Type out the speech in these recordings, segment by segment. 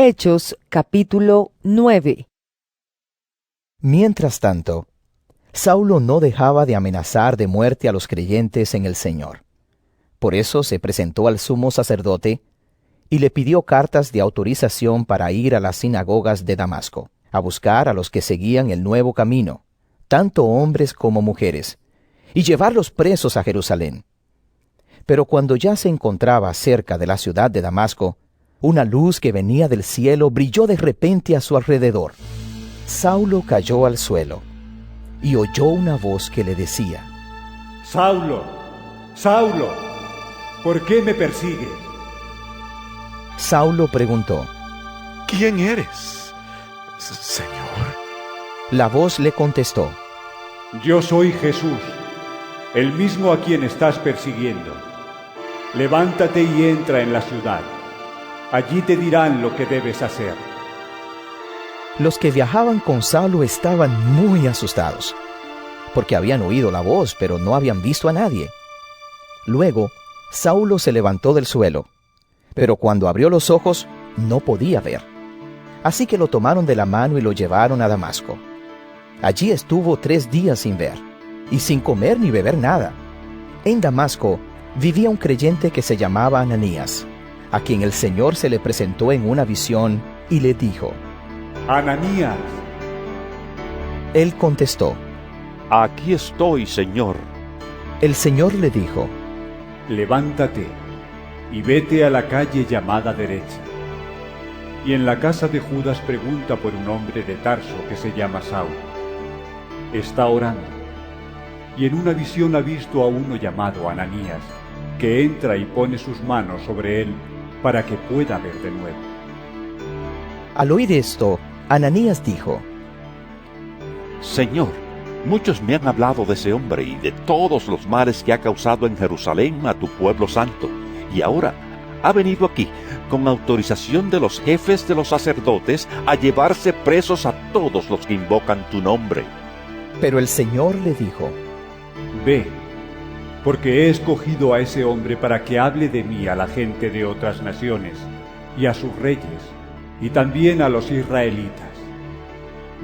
Hechos capítulo 9. Mientras tanto, Saulo no dejaba de amenazar de muerte a los creyentes en el Señor. Por eso se presentó al sumo sacerdote y le pidió cartas de autorización para ir a las sinagogas de Damasco, a buscar a los que seguían el nuevo camino, tanto hombres como mujeres, y llevarlos presos a Jerusalén. Pero cuando ya se encontraba cerca de la ciudad de Damasco, una luz que venía del cielo brilló de repente a su alrededor. Saulo cayó al suelo y oyó una voz que le decía: Saulo, Saulo, ¿por qué me persigues? Saulo preguntó: ¿Quién eres, Señor? La voz le contestó: Yo soy Jesús, el mismo a quien estás persiguiendo. Levántate y entra en la ciudad. Allí te dirán lo que debes hacer. Los que viajaban con Saulo estaban muy asustados, porque habían oído la voz, pero no habían visto a nadie. Luego, Saulo se levantó del suelo, pero cuando abrió los ojos, no podía ver. Así que lo tomaron de la mano y lo llevaron a Damasco. Allí estuvo 3 días sin ver, y sin comer ni beber nada. En Damasco vivía un creyente que se llamaba Ananías, a quien el Señor se le presentó en una visión y le dijo: Ananías. Él contestó: Aquí estoy, Señor. El Señor le dijo: Levántate y vete a la calle llamada Derecha. Y en la casa de Judas pregunta por un hombre de Tarso que se llama Saulo. Está orando, y en una visión ha visto a uno llamado Ananías, que entra y pone sus manos sobre él para que pueda ver de nuevo. Al oír esto, Ananías dijo: Señor, muchos me han hablado de ese hombre y de todos los males que ha causado en Jerusalén a tu pueblo santo, y ahora ha venido aquí con autorización de los jefes de los sacerdotes a llevarse presos a todos los que invocan tu nombre. Pero el Señor le dijo: Ve, porque he escogido a ese hombre para que hable de mí a la gente de otras naciones, y a sus reyes, y también a los israelitas.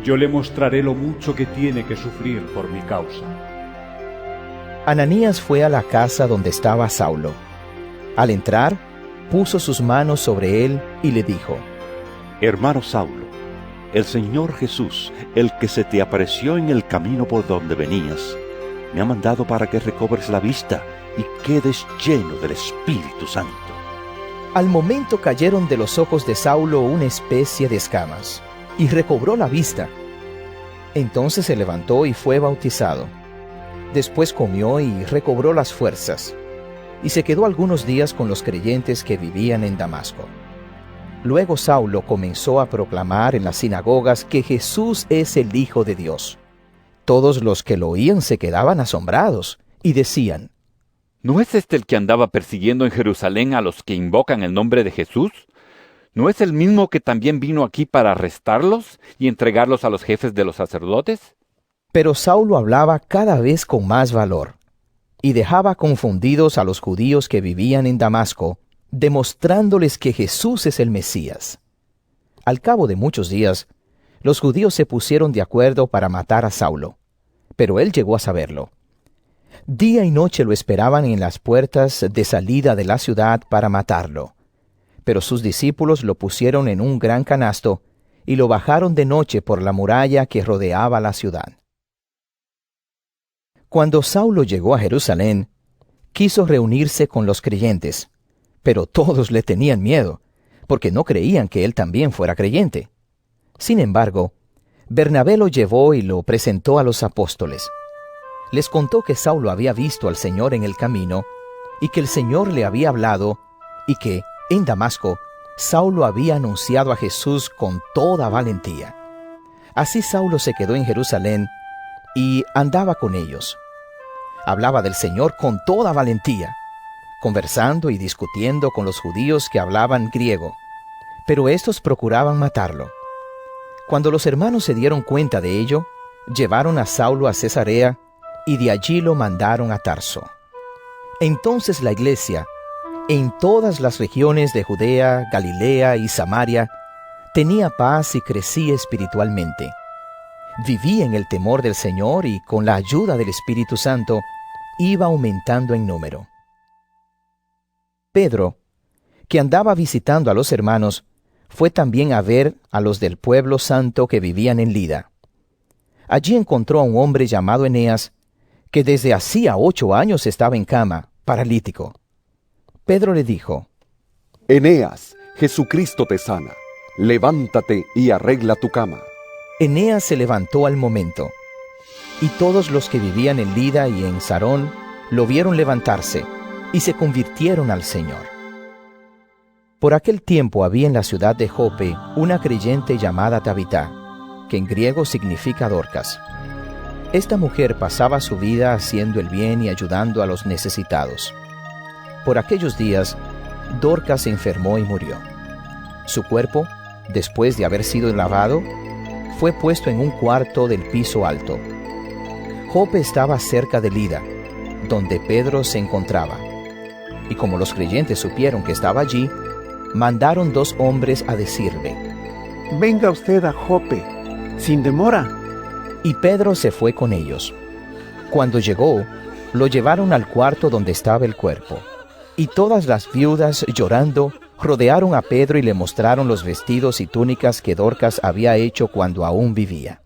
Yo le mostraré lo mucho que tiene que sufrir por mi causa. Ananías fue a la casa donde estaba Saulo. Al entrar, puso sus manos sobre él y le dijo: Hermano Saulo, el Señor Jesús, el que se te apareció en el camino por donde venías, me ha mandado para que recobres la vista y quedes lleno del Espíritu Santo. Al momento cayeron de los ojos de Saulo una especie de escamas, y recobró la vista. Entonces se levantó y fue bautizado. Después comió y recobró las fuerzas, y se quedó algunos días con los creyentes que vivían en Damasco. Luego Saulo comenzó a proclamar en las sinagogas que Jesús es el Hijo de Dios. Todos los que lo oían se quedaban asombrados y decían: ¿No es este el que andaba persiguiendo en Jerusalén a los que invocan el nombre de Jesús? ¿No es el mismo que también vino aquí para arrestarlos y entregarlos a los jefes de los sacerdotes? Pero Saulo hablaba cada vez con más valor, y dejaba confundidos a los judíos que vivían en Damasco, demostrándoles que Jesús es el Mesías. Al cabo de muchos días, los judíos se pusieron de acuerdo para matar a Saulo, pero él llegó a saberlo. Día y noche lo esperaban en las puertas de salida de la ciudad para matarlo. Pero sus discípulos lo pusieron en un gran canasto y lo bajaron de noche por la muralla que rodeaba la ciudad. Cuando Saulo llegó a Jerusalén, quiso reunirse con los creyentes, pero todos le tenían miedo, porque no creían que él también fuera creyente. Sin embargo, Bernabé lo llevó y lo presentó a los apóstoles. Les contó que Saulo había visto al Señor en el camino, y que el Señor le había hablado, y que, en Damasco, Saulo había anunciado a Jesús con toda valentía. Así Saulo se quedó en Jerusalén y andaba con ellos. Hablaba del Señor con toda valentía, conversando y discutiendo con los judíos que hablaban griego, pero estos procuraban matarlo. Cuando los hermanos se dieron cuenta de ello, llevaron a Saulo a Cesarea y de allí lo mandaron a Tarso. Entonces la iglesia, en todas las regiones de Judea, Galilea y Samaria, tenía paz y crecía espiritualmente. Vivía en el temor del Señor y con la ayuda del Espíritu Santo iba aumentando en número. Pedro, que andaba visitando a los hermanos, fue también a ver a los del pueblo santo que vivían en Lida. Allí encontró a un hombre llamado Eneas, que desde hacía 8 años estaba en cama, paralítico. Pedro le dijo: Eneas, Jesucristo te sana. Levántate y arregla tu cama. Eneas se levantó al momento, y todos los que vivían en Lida y en Sarón lo vieron levantarse, y se convirtieron al Señor. Por aquel tiempo había en la ciudad de Jope una creyente llamada Tabita, que en griego significa Dorcas. Esta mujer pasaba su vida haciendo el bien y ayudando a los necesitados. Por aquellos días, Dorcas se enfermó y murió. Su cuerpo, después de haber sido lavado, fue puesto en un cuarto del piso alto. Jope estaba cerca de Lida, donde Pedro se encontraba. Y como los creyentes supieron que estaba allí, mandaron 2 hombres a decirle: Venga usted a Jope, sin demora. Y Pedro se fue con ellos. Cuando llegó, lo llevaron al cuarto donde estaba el cuerpo. Y todas las viudas, llorando, rodearon a Pedro y le mostraron los vestidos y túnicas que Dorcas había hecho cuando aún vivía.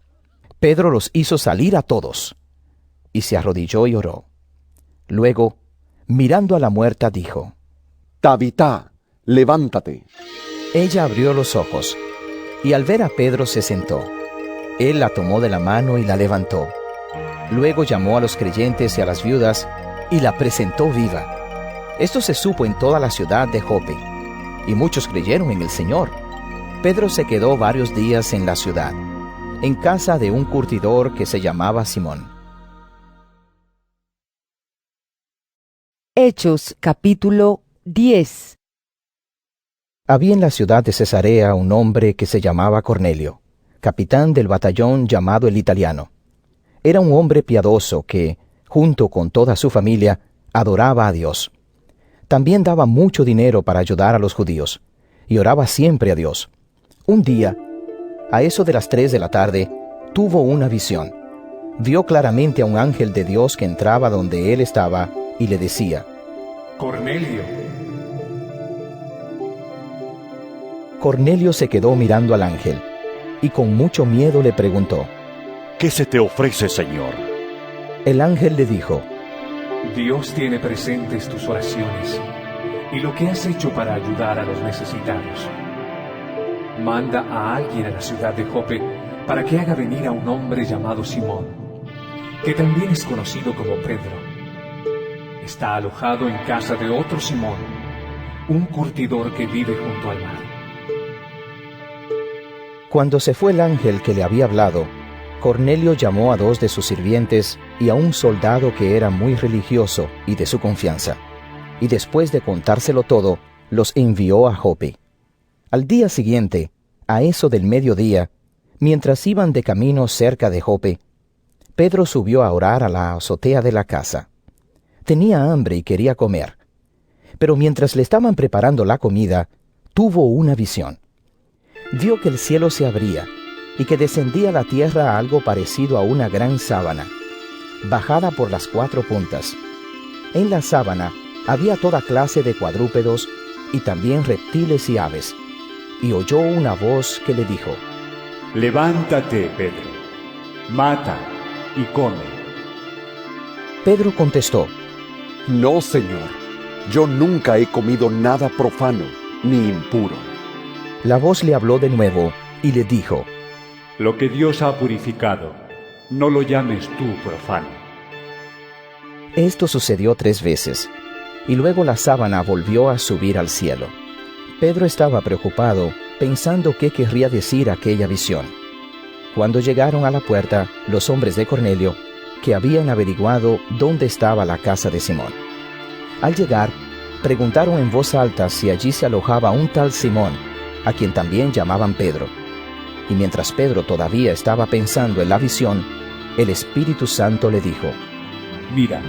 Pedro los hizo salir a todos, y se arrodilló y oró. Luego, mirando a la muerta, dijo: Tabita, levántate. Ella abrió los ojos, y al ver a Pedro se sentó. Él la tomó de la mano y la levantó. Luego llamó a los creyentes y a las viudas, y la presentó viva. Esto se supo en toda la ciudad de Jope, y muchos creyeron en el Señor. Pedro se quedó varios días en la ciudad, en casa de un curtidor que se llamaba Simón. Hechos capítulo 10. Había en la ciudad de Cesarea un hombre que se llamaba Cornelio, capitán del batallón llamado el Italiano. Era un hombre piadoso que, junto con toda su familia, adoraba a Dios. También daba mucho dinero para ayudar a los judíos, y oraba siempre a Dios. Un día, a eso de las 3 de la tarde, tuvo una visión. Vio claramente a un ángel de Dios que entraba donde él estaba y le decía: Cornelio. Cornelio se quedó mirando al ángel, y con mucho miedo le preguntó: ¿Qué se te ofrece, Señor? El ángel le dijo: Dios tiene presentes tus oraciones y lo que has hecho para ayudar a los necesitados. Manda a alguien a la ciudad de Jope para que haga venir a un hombre llamado Simón, que también es conocido como Pedro. Está alojado en casa de otro Simón, un curtidor que vive junto al mar. Cuando se fue el ángel que le había hablado, Cornelio llamó a 2 de sus sirvientes y a un soldado que era muy religioso y de su confianza, y después de contárselo todo, los envió a Jope. Al día siguiente, a eso del mediodía, mientras iban de camino cerca de Jope, Pedro subió a orar a la azotea de la casa. Tenía hambre y quería comer, pero mientras le estaban preparando la comida, tuvo una visión. Vio que el cielo se abría y que descendía a la tierra algo parecido a una gran sábana, bajada por las 4 puntas. En la sábana había toda clase de cuadrúpedos y también reptiles y aves. Y oyó una voz que le dijo: Levántate, Pedro, mata y come. Pedro contestó: No, Señor, yo nunca he comido nada profano ni impuro. La voz le habló de nuevo y le dijo: Lo que Dios ha purificado, no lo llames tú profano. Esto sucedió 3 veces, y luego la sábana volvió a subir al cielo. Pedro estaba preocupado, pensando qué querría decir aquella visión. Cuando llegaron a la puerta, los hombres de Cornelio, que habían averiguado dónde estaba la casa de Simón. Al llegar, preguntaron en voz alta si allí se alojaba un tal Simón, a quien también llamaban Pedro. Y mientras Pedro todavía estaba pensando en la visión, el Espíritu Santo le dijo: Mira,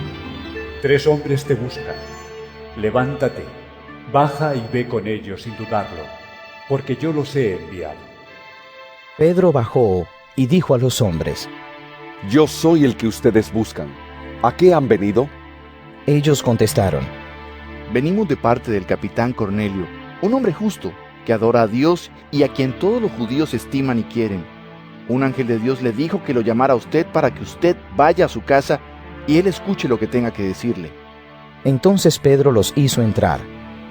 3 hombres te buscan. Levántate, baja y ve con ellos sin dudarlo, porque yo los he enviado. Pedro bajó y dijo a los hombres. Yo soy el que ustedes buscan. ¿A qué han venido? Ellos contestaron. Venimos de parte del capitán Cornelio, un hombre justo, que adora a Dios y a quien todos los judíos estiman y quieren. Un ángel de Dios le dijo que lo llamara a usted para que usted vaya a su casa y él escuche lo que tenga que decirle. Entonces Pedro los hizo entrar,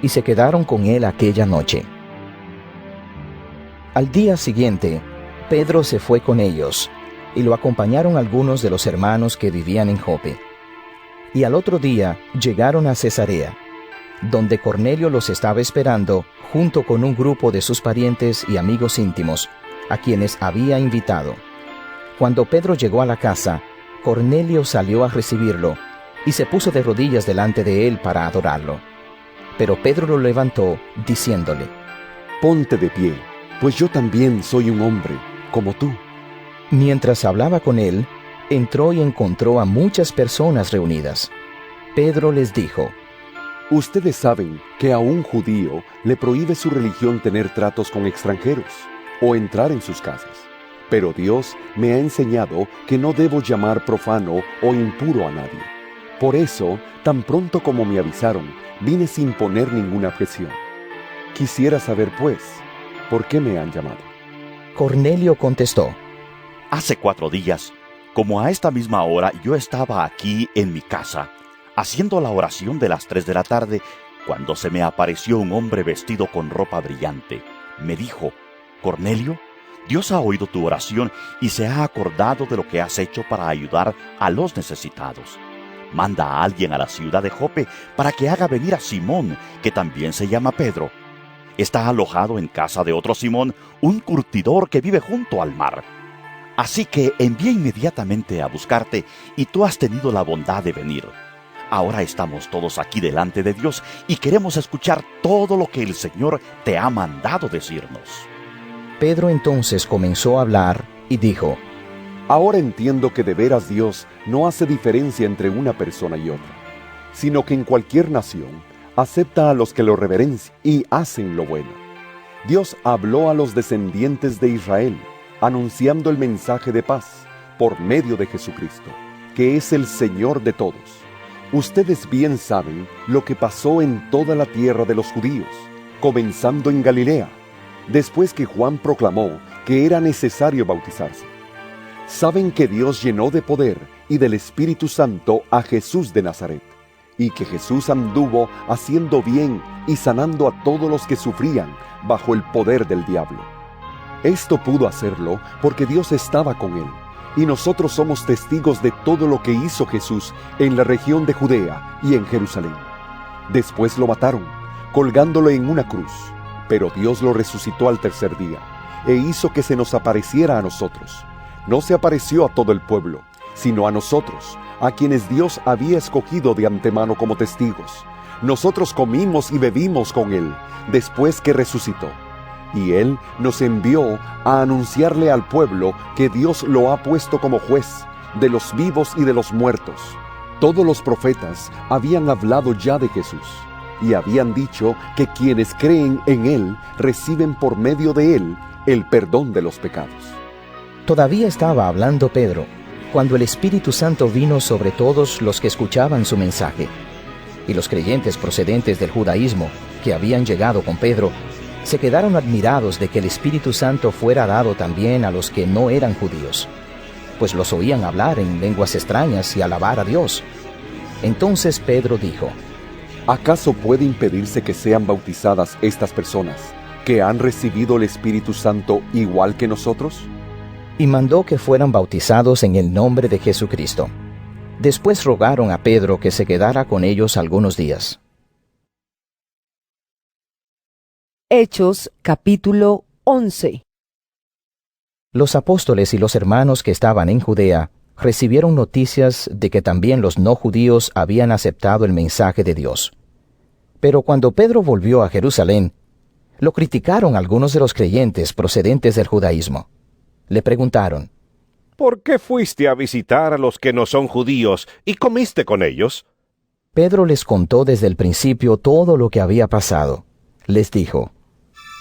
y se quedaron con él aquella noche. Al día siguiente, Pedro se fue con ellos, y lo acompañaron algunos de los hermanos que vivían en Jope. Y al otro día llegaron a Cesarea, donde Cornelio los estaba esperando junto con un grupo de sus parientes y amigos íntimos, a quienes había invitado. Cuando Pedro llegó a la casa, Cornelio salió a recibirlo, y se puso de rodillas delante de él para adorarlo. Pero Pedro lo levantó, diciéndole, Ponte de pie, pues yo también soy un hombre, como tú. Mientras hablaba con él, entró y encontró a muchas personas reunidas. Pedro les dijo, Ustedes saben que a un judío le prohíbe su religión tener tratos con extranjeros o entrar en sus casas. Pero Dios me ha enseñado que no debo llamar profano o impuro a nadie. Por eso, tan pronto como me avisaron, vine sin poner ninguna objeción. Quisiera saber, pues, ¿por qué me han llamado? Cornelio contestó, Hace 4 días, como a esta misma hora, yo estaba aquí en mi casa, haciendo la oración de las 3 de la tarde, cuando se me apareció un hombre vestido con ropa brillante. Me dijo, Cornelio, Dios ha oído tu oración y se ha acordado de lo que has hecho para ayudar a los necesitados. Manda a alguien a la ciudad de Jope para que haga venir a Simón, que también se llama Pedro. Está alojado en casa de otro Simón, un curtidor que vive junto al mar. Así que envié inmediatamente a buscarte y tú has tenido la bondad de venir. Ahora estamos todos aquí delante de Dios y queremos escuchar todo lo que el Señor te ha mandado decirnos. Pedro entonces comenzó a hablar y dijo, Ahora entiendo que de veras Dios no hace diferencia entre una persona y otra, sino que en cualquier nación acepta a los que lo reverencian y hacen lo bueno. Dios habló a los descendientes de Israel, anunciando el mensaje de paz por medio de Jesucristo, que es el Señor de todos. Ustedes bien saben lo que pasó en toda la tierra de los judíos, comenzando en Galilea, después que Juan proclamó que era necesario bautizarse. Saben que Dios llenó de poder y del Espíritu Santo a Jesús de Nazaret, y que Jesús anduvo haciendo bien y sanando a todos los que sufrían bajo el poder del diablo. Esto pudo hacerlo porque Dios estaba con él, y nosotros somos testigos de todo lo que hizo Jesús en la región de Judea y en Jerusalén. Después lo mataron, colgándolo en una cruz, pero Dios lo resucitó al tercer día, e hizo que se nos apareciera a nosotros. No se apareció a todo el pueblo, sino a nosotros, a quienes Dios había escogido de antemano como testigos. Nosotros comimos y bebimos con Él, después que resucitó. Y Él nos envió a anunciarle al pueblo que Dios lo ha puesto como juez de los vivos y de los muertos. Todos los profetas habían hablado ya de Jesús, y habían dicho que quienes creen en Él reciben por medio de Él el perdón de los pecados. Todavía estaba hablando Pedro, cuando el Espíritu Santo vino sobre todos los que escuchaban su mensaje. Y los creyentes procedentes del judaísmo, que habían llegado con Pedro, se quedaron admirados de que el Espíritu Santo fuera dado también a los que no eran judíos, pues los oían hablar en lenguas extrañas y alabar a Dios. Entonces Pedro dijo, ¿acaso puede impedirse que sean bautizadas estas personas, que han recibido el Espíritu Santo igual que nosotros? Y mandó que fueran bautizados en el nombre de Jesucristo. Después rogaron a Pedro que se quedara con ellos algunos días. Hechos capítulo 11. Los apóstoles y los hermanos que estaban en Judea recibieron noticias de que también los no judíos habían aceptado el mensaje de Dios. Pero cuando Pedro volvió a Jerusalén, lo criticaron algunos de los creyentes procedentes del judaísmo. Le preguntaron, ¿por qué fuiste a visitar a los que no son judíos y comiste con ellos? Pedro les contó desde el principio todo lo que había pasado. Les dijo,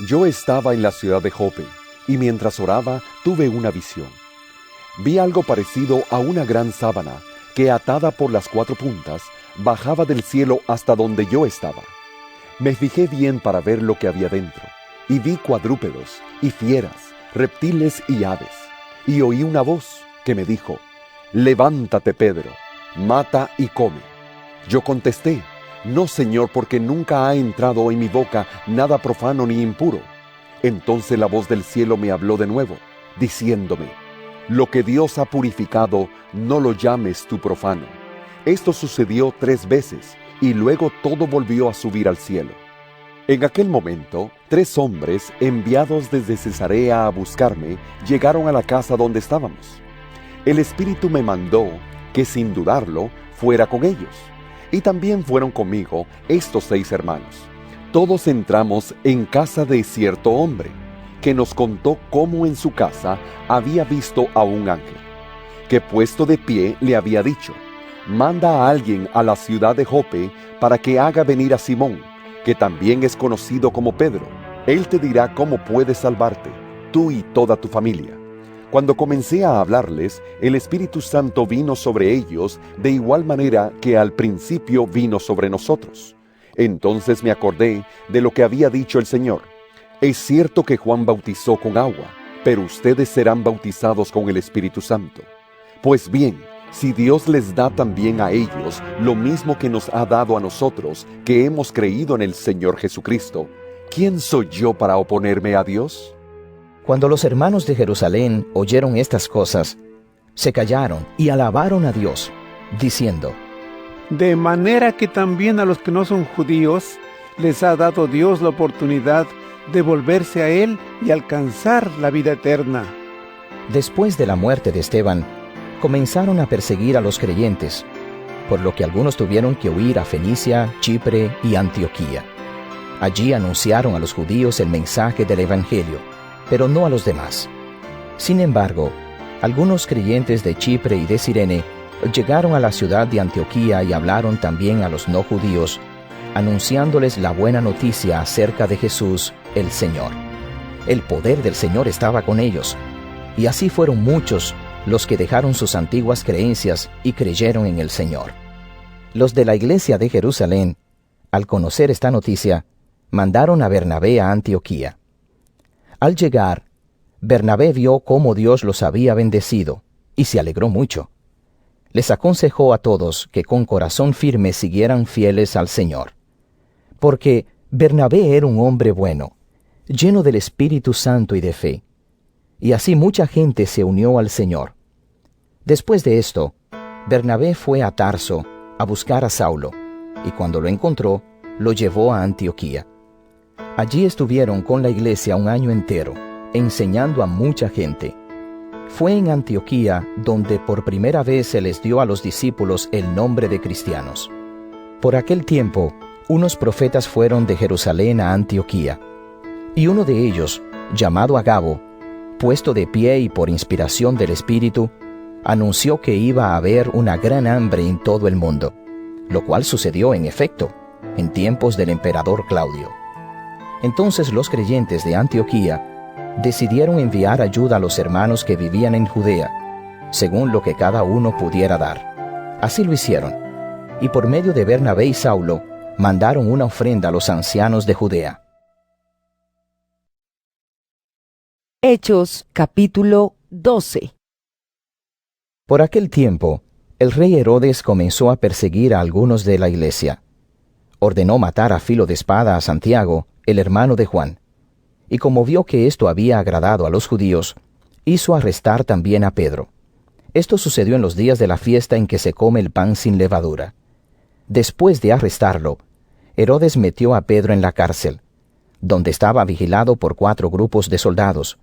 yo estaba en la ciudad de Jope, y mientras oraba tuve una visión. Vi algo parecido a una gran sábana que, atada por las 4 puntas, bajaba del cielo hasta donde yo estaba. Me fijé bien para ver lo que había dentro, y vi cuadrúpedos, y fieras, reptiles y aves. Y oí una voz que me dijo: «Levántate, Pedro, mata y come». Yo contesté: «No, Señor, porque nunca ha entrado en mi boca nada profano ni impuro». Entonces la voz del cielo me habló de nuevo, diciéndome: «Lo que Dios ha purificado, no lo llames tú profano». Esto sucedió 3 veces, y luego todo volvió a subir al cielo. En aquel momento, 3 hombres, enviados desde Cesarea a buscarme, llegaron a la casa donde estábamos. El Espíritu me mandó que, sin dudarlo, fuera con ellos. Y también fueron conmigo estos 6 hermanos. Todos entramos en casa de cierto hombre, que nos contó cómo en su casa había visto a un ángel, que puesto de pie le había dicho: «Manda a alguien a la ciudad de Jope para que haga venir a Simón, que también es conocido como Pedro. Él te dirá cómo puedes salvarte, tú y toda tu familia». Cuando comencé a hablarles, el Espíritu Santo vino sobre ellos de igual manera que al principio vino sobre nosotros. Entonces me acordé de lo que había dicho el Señor: «Es cierto que Juan bautizó con agua, pero ustedes serán bautizados con el Espíritu Santo». Pues bien, si Dios les da también a ellos lo mismo que nos ha dado a nosotros, que hemos creído en el Señor Jesucristo, ¿quién soy yo para oponerme a Dios? Cuando los hermanos de Jerusalén oyeron estas cosas, se callaron y alabaron a Dios, diciendo: De manera que también a los que no son judíos les ha dado Dios la oportunidad de volverse a Él y alcanzar la vida eterna. Después de la muerte de Esteban, comenzaron a perseguir a los creyentes, por lo que algunos tuvieron que huir a Fenicia, Chipre y Antioquía. Allí anunciaron a los judíos el mensaje del Evangelio, pero no a los demás. Sin embargo, algunos creyentes de Chipre y de Cirene llegaron a la ciudad de Antioquía y hablaron también a los no judíos, anunciándoles la buena noticia acerca de Jesús, el Señor. El poder del Señor estaba con ellos, y así fueron muchos los que dejaron sus antiguas creencias y creyeron en el Señor. Los de la iglesia de Jerusalén, al conocer esta noticia, mandaron a Bernabé a Antioquía. Al llegar, Bernabé vio cómo Dios los había bendecido, y se alegró mucho. Les aconsejó a todos que con corazón firme siguieran fieles al Señor. Porque Bernabé era un hombre bueno, lleno del Espíritu Santo y de fe, y así mucha gente se unió al Señor. Después de esto, Bernabé fue a Tarso a buscar a Saulo, y cuando lo encontró, lo llevó a Antioquía. Allí estuvieron con la iglesia 1 año entero, enseñando a mucha gente. Fue en Antioquía donde por primera vez se les dio a los discípulos el nombre de cristianos. Por aquel tiempo, unos profetas fueron de Jerusalén a Antioquía, y uno de ellos, llamado Agabo, puesto de pie y por inspiración del Espíritu, anunció que iba a haber una gran hambre en todo el mundo, lo cual sucedió en efecto, en tiempos del emperador Claudio. Entonces los creyentes de Antioquía decidieron enviar ayuda a los hermanos que vivían en Judea, según lo que cada uno pudiera dar. Así lo hicieron, y por medio de Bernabé y Saulo, mandaron una ofrenda a los ancianos de Judea. Hechos capítulo 12. Por aquel tiempo, el rey Herodes comenzó a perseguir a algunos de la iglesia. Ordenó matar a filo de espada a Santiago, el hermano de Juan, y como vio que esto había agradado a los judíos, hizo arrestar también a Pedro. Esto sucedió en los días de la fiesta en que se come el pan sin levadura. Después de arrestarlo, Herodes metió a Pedro en la cárcel, donde estaba vigilado por 4 grupos de soldados,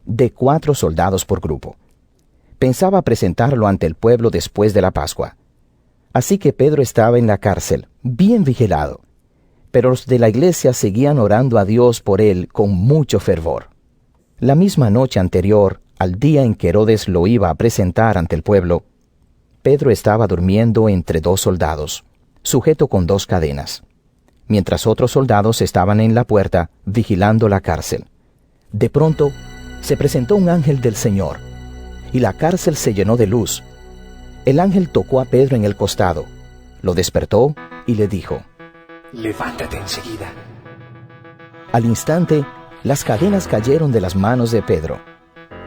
de 4 soldados por grupo. Pensaba presentarlo ante el pueblo después de la Pascua. Así que Pedro estaba en la cárcel, bien vigilado, pero los de la iglesia seguían orando a Dios por él con mucho fervor. La misma noche anterior, al día en que Herodes lo iba a presentar ante el pueblo, Pedro estaba durmiendo entre 2 soldados, sujeto con 2 cadenas, mientras otros soldados estaban en la puerta vigilando la cárcel. De pronto, se presentó un ángel del Señor, y la cárcel se llenó de luz. El ángel tocó a Pedro en el costado, lo despertó y le dijo: Levántate enseguida. Al instante, las cadenas cayeron de las manos de Pedro,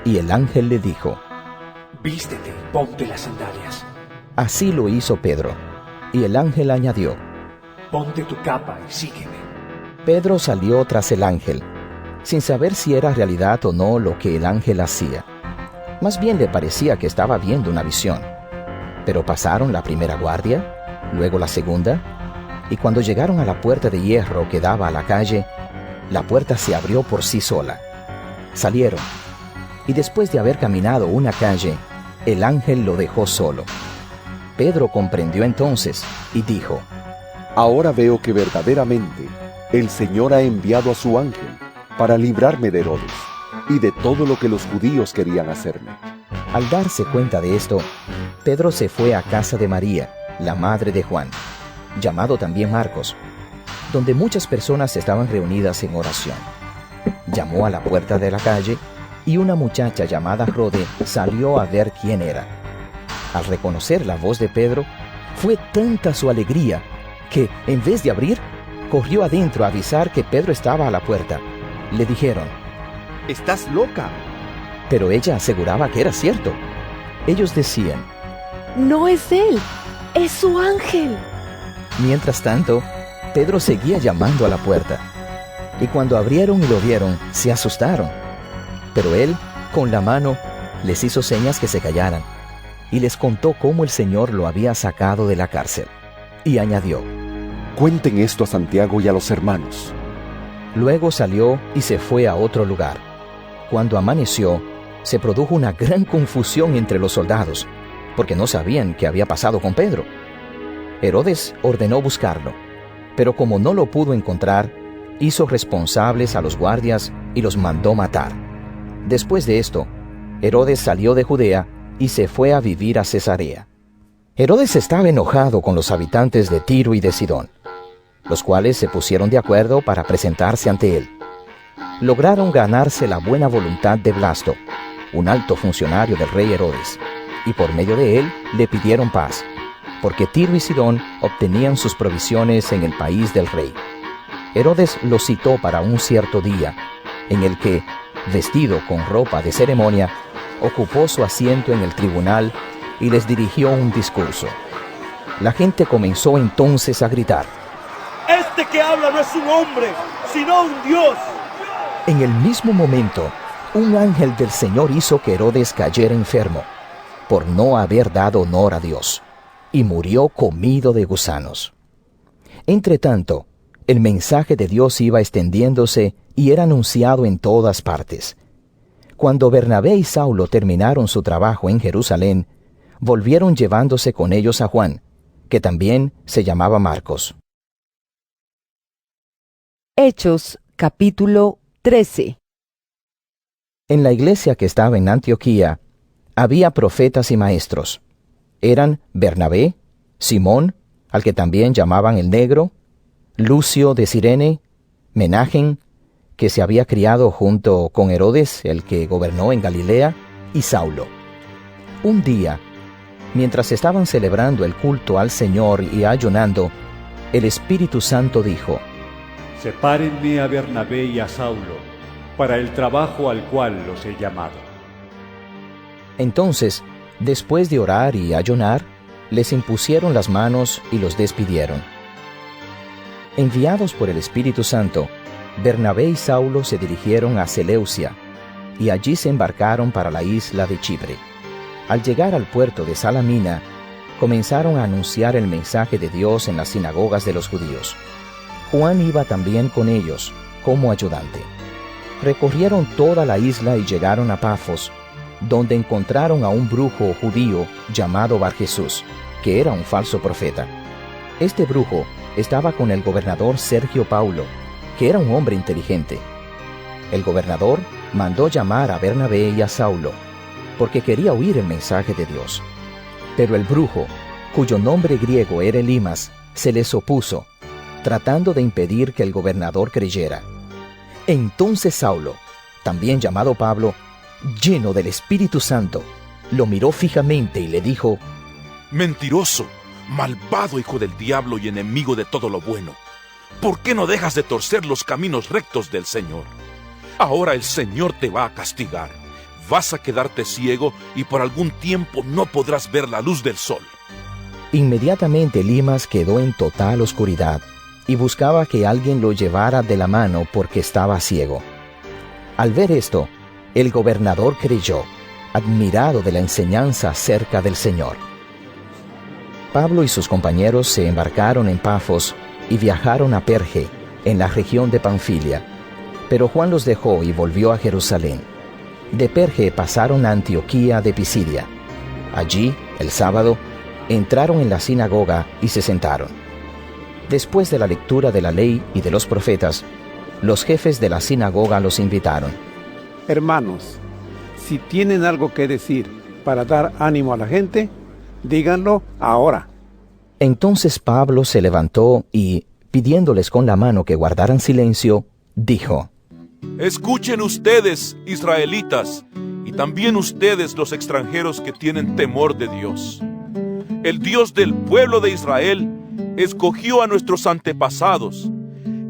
y el ángel le dijo: Vístete y ponte las sandalias. Así lo hizo Pedro, y el ángel añadió: Ponte tu capa y sígueme. Pedro salió tras el ángel, sin saber si era realidad o no lo que el ángel hacía. Más bien le parecía que estaba viendo una visión. Pero pasaron la primera guardia, luego la segunda, y cuando llegaron a la puerta de hierro que daba a la calle, la puerta se abrió por sí sola. Salieron, y después de haber caminado una calle, el ángel lo dejó solo. Pedro comprendió entonces y dijo: Ahora veo que verdaderamente el Señor ha enviado a su ángel para librarme de Herodes y de todo lo que los judíos querían hacerme. Al darse cuenta de esto, Pedro se fue a casa de María, la madre de Juan, llamado también Marcos, donde muchas personas estaban reunidas en oración. Llamó a la puerta de la calle y una muchacha llamada Rode salió a ver quién era. Al reconocer la voz de Pedro, fue tanta su alegría que, en vez de abrir, corrió adentro a avisar que Pedro estaba a la puerta. Le dijeron: ¡Estás loca! Pero ella aseguraba que era cierto. Ellos decían: No es él, es su ángel. Mientras tanto, Pedro seguía llamando a la puerta. Y cuando abrieron y lo vieron, se asustaron. Pero él, con la mano, les hizo señas que se callaran, y les contó cómo el Señor lo había sacado de la cárcel. Y añadió: Cuenten esto a Santiago y a los hermanos. Luego salió y se fue a otro lugar. Cuando amaneció, se produjo una gran confusión entre los soldados, porque no sabían qué había pasado con Pedro. Herodes ordenó buscarlo, pero como no lo pudo encontrar, hizo responsables a los guardias y los mandó matar. Después de esto, Herodes salió de Judea y se fue a vivir a Cesarea. Herodes estaba enojado con los habitantes de Tiro y de Sidón, los cuales se pusieron de acuerdo para presentarse ante él. Lograron ganarse la buena voluntad de Blasto, un alto funcionario del rey Herodes, y por medio de él le pidieron paz, porque Tiro y Sidón obtenían sus provisiones en el país del rey. Herodes los citó para un cierto día, en el que, vestido con ropa de ceremonia, ocupó su asiento en el tribunal y les dirigió un discurso. La gente comenzó entonces a gritar: Este que habla no es un hombre, sino un Dios. En el mismo momento, un ángel del Señor hizo que Herodes cayera enfermo, por no haber dado honor a Dios, y murió comido de gusanos. Entretanto, el mensaje de Dios iba extendiéndose y era anunciado en todas partes. Cuando Bernabé y Saulo terminaron su trabajo en Jerusalén, volvieron llevándose con ellos a Juan, que también se llamaba Marcos. Hechos, capítulo 13. En la iglesia que estaba en Antioquía, había profetas y maestros. Eran Bernabé, Simón, al que también llamaban el Negro, Lucio de Cirene, Menahem, que se había criado junto con Herodes, el que gobernó en Galilea, y Saulo. Un día, mientras estaban celebrando el culto al Señor y ayunando, el Espíritu Santo dijo: Sepárenme a Bernabé y a Saulo para el trabajo al cual los he llamado. Entonces, después de orar y ayunar, les impusieron las manos y los despidieron. Enviados por el Espíritu Santo, Bernabé y Saulo se dirigieron a Seleucia, y allí se embarcaron para la isla de Chipre. Al llegar al puerto de Salamina, comenzaron a anunciar el mensaje de Dios en las sinagogas de los judíos. Juan iba también con ellos, como ayudante. Recorrieron toda la isla y llegaron a Pafos, donde encontraron a un brujo judío llamado Barjesús, que era un falso profeta. Este brujo estaba con el gobernador Sergio Paulo, que era un hombre inteligente. El gobernador mandó llamar a Bernabé y a Saulo, porque quería oír el mensaje de Dios. Pero el brujo, cuyo nombre griego era Elimas, se les opuso, tratando de impedir que el gobernador creyera. Entonces Saulo, también llamado Pablo, lleno del Espíritu Santo, lo miró fijamente y le dijo: Mentiroso, malvado hijo del diablo y enemigo de todo lo bueno, ¿por qué no dejas de torcer los caminos rectos del Señor? Ahora el Señor te va a castigar. Vas a quedarte ciego y por algún tiempo no podrás ver la luz del sol. Inmediatamente Elimas quedó en total oscuridad y buscaba que alguien lo llevara de la mano porque estaba ciego. Al ver esto, el gobernador creyó, admirado de la enseñanza acerca del Señor. Pablo y sus compañeros se embarcaron en Pafos y viajaron a Perge, en la región de Panfilia, pero Juan los dejó y volvió a Jerusalén. De Perge pasaron a Antioquía de Pisidia. Allí, el sábado, entraron en la sinagoga y se sentaron. Después de la lectura de la ley y de los profetas, los jefes de la sinagoga los invitaron. Hermanos, si tienen algo que decir para dar ánimo a la gente, díganlo ahora. Entonces Pablo se levantó y, pidiéndoles con la mano que guardaran silencio, dijo: Escuchen ustedes, israelitas, y también ustedes, los extranjeros que tienen temor de Dios. El Dios del pueblo de Israel escogió a nuestros antepasados,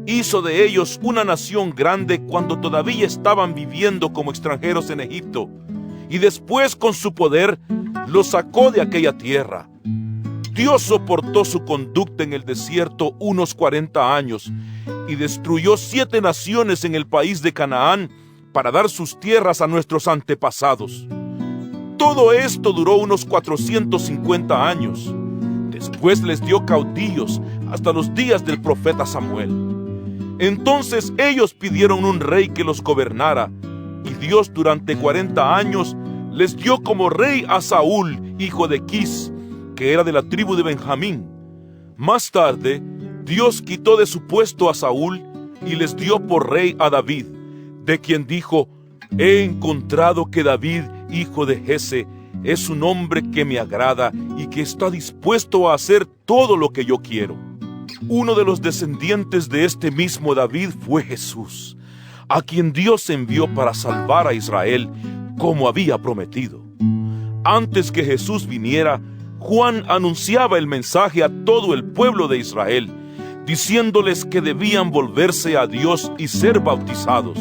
hizo de ellos una nación grande cuando todavía estaban viviendo como extranjeros en Egipto, y después con su poder los sacó de aquella tierra. Dios soportó su conducta en el desierto unos 40 años y destruyó 7 naciones en el país de Canaán para dar sus tierras a nuestros antepasados. Todo esto duró unos 450 años. Después les dio caudillos hasta los días del profeta Samuel. Entonces ellos pidieron un rey que los gobernara, y Dios durante 40 años les dio como rey a Saúl, hijo de Quis, que era de la tribu de Benjamín. Más tarde, Dios quitó de su puesto a Saúl y les dio por rey a David, de quien dijo: He encontrado que David, hijo de Jese, es un hombre que me agrada y que está dispuesto a hacer todo lo que yo quiero. Uno de los descendientes de este mismo David fue Jesús, a quien Dios envió para salvar a Israel, como había prometido. Antes que Jesús viniera, Juan anunciaba el mensaje a todo el pueblo de Israel, diciéndoles que debían volverse a Dios y ser bautizados.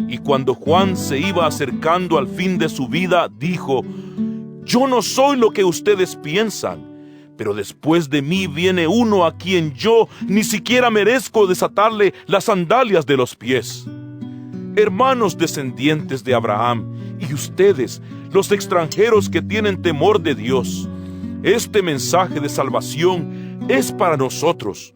Y cuando Juan se iba acercando al fin de su vida, dijo: Yo no soy lo que ustedes piensan, pero después de mí viene uno a quien yo ni siquiera merezco desatarle las sandalias de los pies. Hermanos descendientes de Abraham, y ustedes, los extranjeros que tienen temor de Dios, este mensaje de salvación es para nosotros,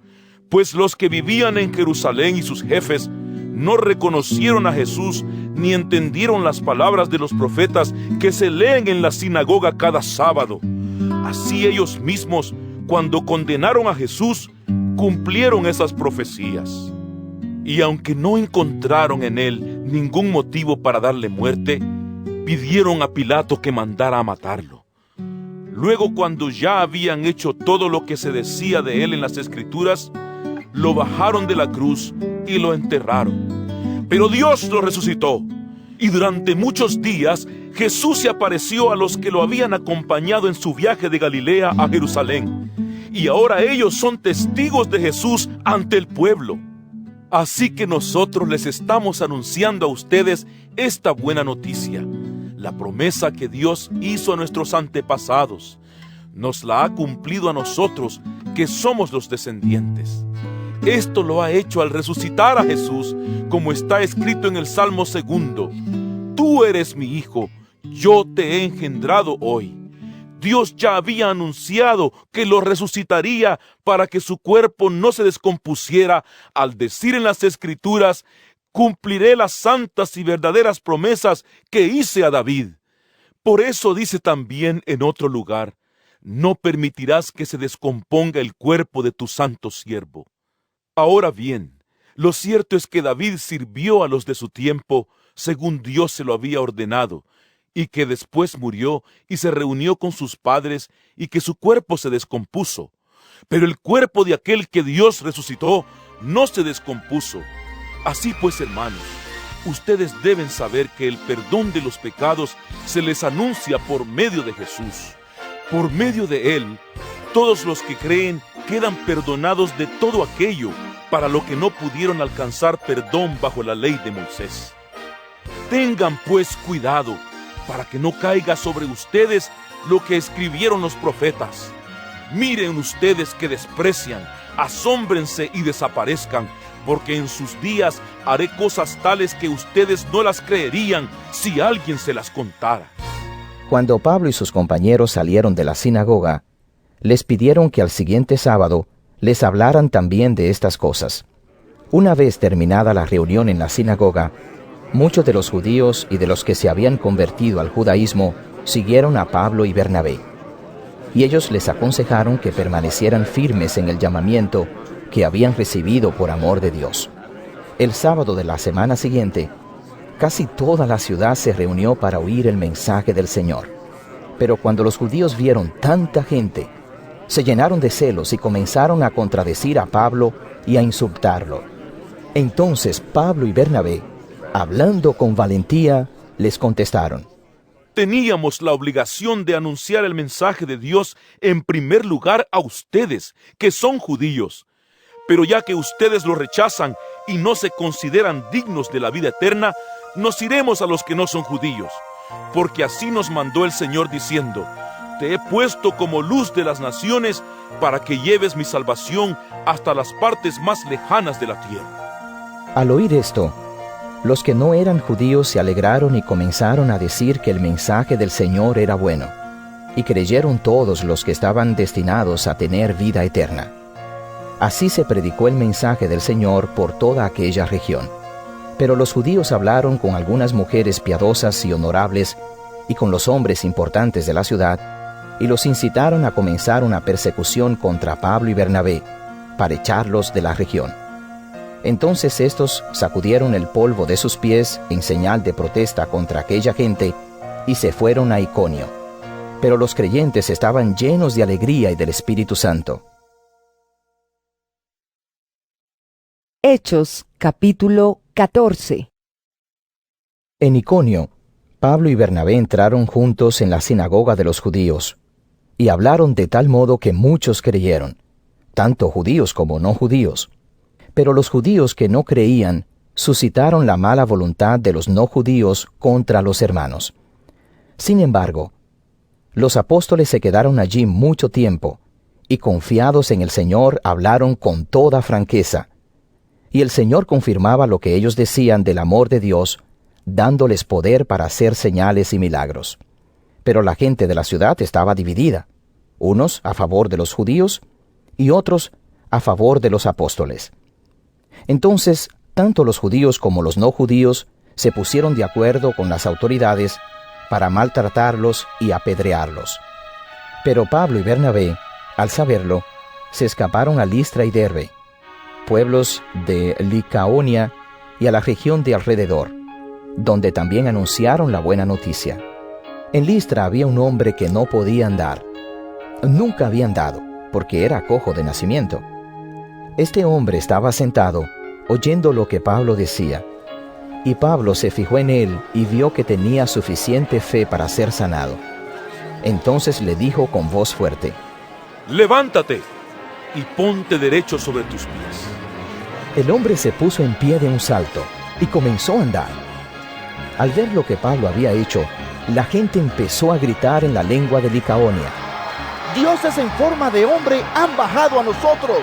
pues los que vivían en Jerusalén y sus jefes no reconocieron a Jesús ni entendieron las palabras de los profetas que se leen en la sinagoga cada sábado. Así ellos mismos, cuando condenaron a Jesús, cumplieron esas profecías. Y aunque no encontraron en él ningún motivo para darle muerte, pidieron a Pilato que mandara a matarlo. Luego, cuando ya habían hecho todo lo que se decía de él en las Escrituras, lo bajaron de la cruz y lo enterraron. Pero Dios lo resucitó, y durante muchos días Jesús se apareció a los que lo habían acompañado en su viaje de Galilea a Jerusalén, y ahora ellos son testigos de Jesús ante el pueblo. Así que nosotros les estamos anunciando a ustedes esta buena noticia. La promesa que Dios hizo a nuestros antepasados, nos la ha cumplido a nosotros, que somos los descendientes. Esto lo ha hecho al resucitar a Jesús, como está escrito en el Salmo 2: Tú eres mi hijo, yo te he engendrado hoy. Dios ya había anunciado que lo resucitaría para que su cuerpo no se descompusiera, al decir en las Escrituras: Cumpliré las santas y verdaderas promesas que hice a David. Por eso dice también en otro lugar: No permitirás que se descomponga el cuerpo de tu santo siervo. Ahora bien, lo cierto es que David sirvió a los de su tiempo según Dios se lo había ordenado, y que después murió y se reunió con sus padres, y que su cuerpo se descompuso. Pero el cuerpo de aquel que Dios resucitó no se descompuso. Así pues, hermanos, ustedes deben saber que el perdón de los pecados se les anuncia por medio de Jesús. Por medio de Él, todos los que creen quedan perdonados de todo aquello para lo que no pudieron alcanzar perdón bajo la ley de Moisés. Tengan pues cuidado para que no caiga sobre ustedes lo que escribieron los profetas. Miren ustedes que desprecian, asómbrense y desaparezcan, porque en sus días haré cosas tales que ustedes no las creerían si alguien se las contara. Cuando Pablo y sus compañeros salieron de la sinagoga, les pidieron que al siguiente sábado les hablaran también de estas cosas. Una vez terminada la reunión en la sinagoga, muchos de los judíos y de los que se habían convertido al judaísmo siguieron a Pablo y Bernabé. Y ellos les aconsejaron que permanecieran firmes en el llamamiento que habían recibido por amor de Dios. El sábado de la semana siguiente, casi toda la ciudad se reunió para oír el mensaje del Señor. Pero cuando los judíos vieron tanta gente, se llenaron de celos y comenzaron a contradecir a Pablo y a insultarlo. Entonces Pablo y Bernabé, hablando con valentía, les contestaron: Teníamos la obligación de anunciar el mensaje de Dios en primer lugar a ustedes, que son judíos. Pero ya que ustedes lo rechazan y no se consideran dignos de la vida eterna, nos iremos a los que no son judíos. Porque así nos mandó el Señor diciendo: Te he puesto como luz de las naciones para que lleves mi salvación hasta las partes más lejanas de la tierra. Al oír esto, los que no eran judíos se alegraron y comenzaron a decir que el mensaje del Señor era bueno, y creyeron todos los que estaban destinados a tener vida eterna. Así se predicó el mensaje del Señor por toda aquella región. Pero los judíos hablaron con algunas mujeres piadosas y honorables y con los hombres importantes de la ciudad, y los incitaron a comenzar una persecución contra Pablo y Bernabé, para echarlos de la región. Entonces estos sacudieron el polvo de sus pies en señal de protesta contra aquella gente y se fueron a Iconio. Pero los creyentes estaban llenos de alegría y del Espíritu Santo. Hechos, capítulo 14. En Iconio, Pablo y Bernabé entraron juntos en la sinagoga de los judíos, y hablaron de tal modo que muchos creyeron, tanto judíos como no judíos. Pero los judíos que no creían suscitaron la mala voluntad de los no judíos contra los hermanos. Sin embargo, los apóstoles se quedaron allí mucho tiempo, y confiados en el Señor hablaron con toda franqueza. Y el Señor confirmaba lo que ellos decían del amor de Dios, dándoles poder para hacer señales y milagros. Pero la gente de la ciudad estaba dividida, unos a favor de los judíos y otros a favor de los apóstoles. Entonces, tanto los judíos como los no judíos se pusieron de acuerdo con las autoridades para maltratarlos y apedrearlos. Pero Pablo y Bernabé, al saberlo, se escaparon a Listra y Derbe, pueblos de Licaonia y a la región de alrededor, donde también anunciaron la buena noticia. En Listra había un hombre que no podía andar. Nunca había andado, porque era cojo de nacimiento. Este hombre estaba sentado, oyendo lo que Pablo decía, y Pablo se fijó en él y vio que tenía suficiente fe para ser sanado. Entonces le dijo con voz fuerte: Levántate y ponte derecho sobre tus pies. El hombre se puso en pie de un salto y comenzó a andar. Al ver lo que Pablo había hecho, la gente empezó a gritar en la lengua de Licaonia: Dioses en forma de hombre han bajado a nosotros.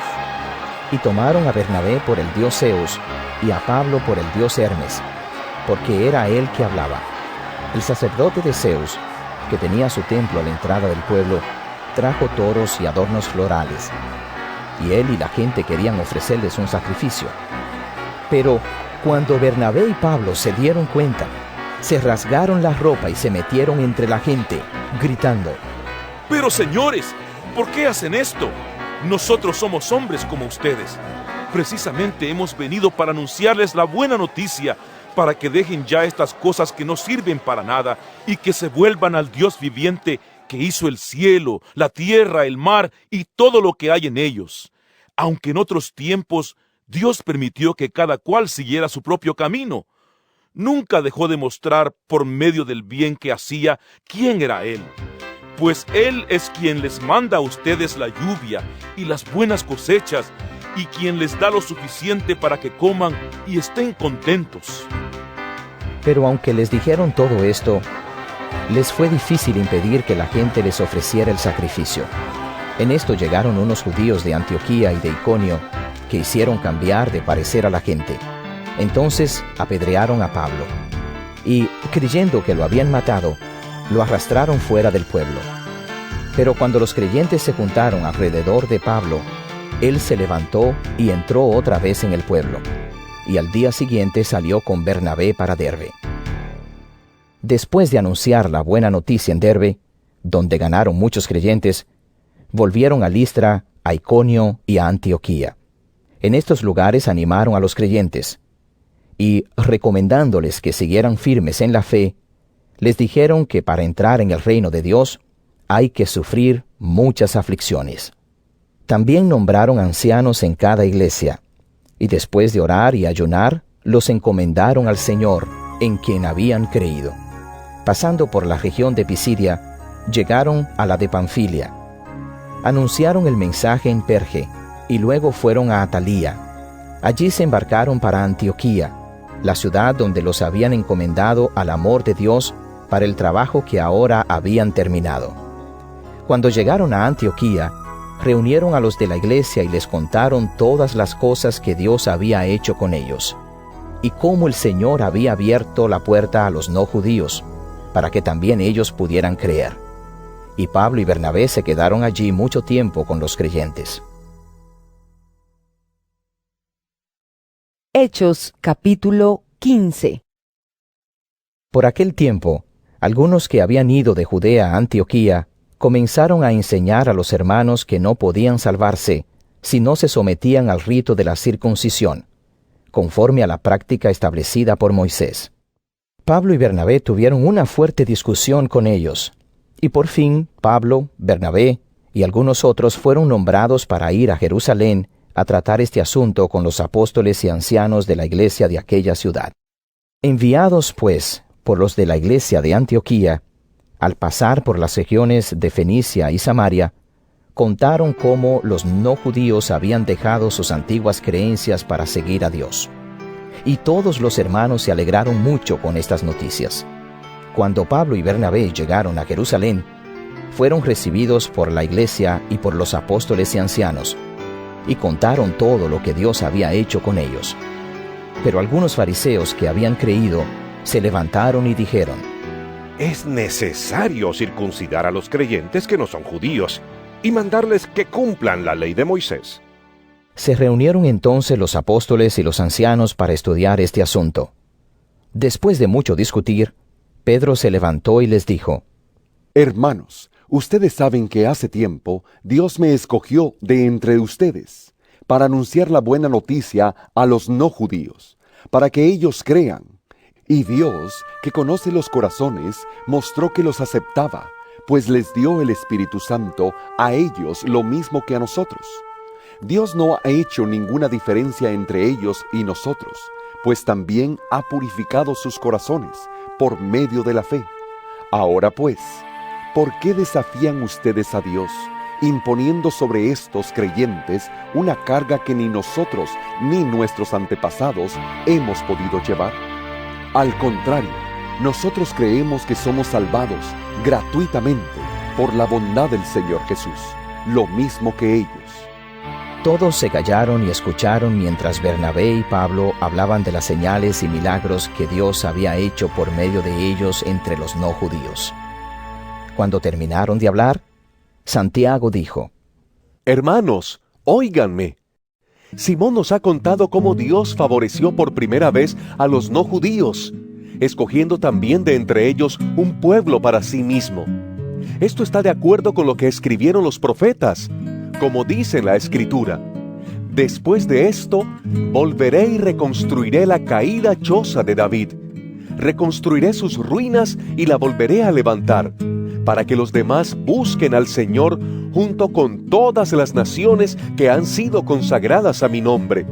Y tomaron a Bernabé por el dios Zeus y a Pablo por el dios Hermes, porque era él que hablaba. El sacerdote de Zeus, que tenía su templo a la entrada del pueblo, trajo toros y adornos florales, y él y la gente querían ofrecerles un sacrificio. Pero cuando Bernabé y Pablo se dieron cuenta, se rasgaron la ropa y se metieron entre la gente, gritando: Pero señores, ¿por qué hacen esto? Nosotros somos hombres como ustedes. Precisamente hemos venido para anunciarles la buena noticia, para que dejen ya estas cosas que no sirven para nada y que se vuelvan al Dios viviente que hizo el cielo, la tierra, el mar y todo lo que hay en ellos. Aunque en otros tiempos Dios permitió que cada cual siguiera su propio camino. nunca dejó de mostrar por medio del bien que hacía quién era Él. Pues Él es quien les manda a ustedes la lluvia y las buenas cosechas, y quien les da lo suficiente para que coman y estén contentos. Pero aunque les dijeron todo esto, les fue difícil impedir que la gente les ofreciera el sacrificio. En esto llegaron unos judíos de Antioquía y de Iconio, que hicieron cambiar de parecer a la gente. Entonces apedrearon a Pablo, y, creyendo que lo habían matado, lo arrastraron fuera del pueblo. Pero cuando los creyentes se juntaron alrededor de Pablo, él se levantó y entró otra vez en el pueblo, y al día siguiente salió con Bernabé para Derbe. Después de anunciar la buena noticia en Derbe, donde ganaron muchos creyentes, volvieron a Listra, a Iconio y a Antioquía. En estos lugares animaron a los creyentes, y, recomendándoles que siguieran firmes en la fe, les dijeron que para entrar en el reino de Dios hay que sufrir muchas aflicciones. También nombraron ancianos en cada iglesia, y después de orar y ayunar, los encomendaron al Señor, en quien habían creído. Pasando por la región de Pisidia, llegaron a la de Panfilia. Anunciaron el mensaje en Perge, y luego fueron a Atalía. Allí se embarcaron para Antioquía, la ciudad donde los habían encomendado al amor de Dios para el trabajo que ahora habían terminado. Cuando llegaron a Antioquía, reunieron a los de la iglesia y les contaron todas las cosas que Dios había hecho con ellos, y cómo el Señor había abierto la puerta a los no judíos, para que también ellos pudieran creer. Y Pablo y Bernabé se quedaron allí mucho tiempo con los creyentes. Hechos capítulo 15. Por aquel tiempo, algunos que habían ido de Judea a Antioquía comenzaron a enseñar a los hermanos que no podían salvarse si no se sometían al rito de la circuncisión, conforme a la práctica establecida por Moisés. Pablo y Bernabé tuvieron una fuerte discusión con ellos, y por fin Pablo, Bernabé y algunos otros fueron nombrados para ir a Jerusalén a tratar este asunto con los apóstoles y ancianos de la iglesia de aquella ciudad. Enviados, pues, por los de la iglesia de Antioquía, al pasar por las regiones de Fenicia y Samaria, contaron cómo los no judíos habían dejado sus antiguas creencias para seguir a Dios. Y todos los hermanos se alegraron mucho con estas noticias. Cuando Pablo y Bernabé llegaron a Jerusalén, fueron recibidos por la iglesia y por los apóstoles y ancianos, y contaron todo lo que Dios había hecho con ellos. Pero algunos fariseos que habían creído se levantaron y dijeron: Es necesario circuncidar a los creyentes que no son judíos y mandarles que cumplan la ley de Moisés. Se reunieron entonces los apóstoles y los ancianos para estudiar este asunto. Después de mucho discutir, Pedro se levantó y les dijo: Hermanos, ustedes saben que hace tiempo Dios me escogió de entre ustedes para anunciar la buena noticia a los no judíos, para que ellos crean. Y Dios, que conoce los corazones, mostró que los aceptaba, pues les dio el Espíritu Santo a ellos lo mismo que a nosotros. Dios no ha hecho ninguna diferencia entre ellos y nosotros, pues también ha purificado sus corazones por medio de la fe. Ahora pues, ¿por qué desafían ustedes a Dios, imponiendo sobre estos creyentes una carga que ni nosotros ni nuestros antepasados hemos podido llevar? Al contrario, nosotros creemos que somos salvados gratuitamente por la bondad del Señor Jesús, lo mismo que ellos. Todos se callaron y escucharon mientras Bernabé y Pablo hablaban de las señales y milagros que Dios había hecho por medio de ellos entre los no judíos. Cuando terminaron de hablar, Santiago dijo: Hermanos, óiganme. Simón nos ha contado cómo Dios favoreció por primera vez a los no judíos, escogiendo también de entre ellos un pueblo para sí mismo. Esto está de acuerdo con lo que escribieron los profetas, como dice la Escritura: Después de esto, volveré y reconstruiré la caída choza de David. Reconstruiré sus ruinas y la volveré a levantar, para que los demás busquen al Señor junto con todas las naciones que han sido consagradas a mi nombre.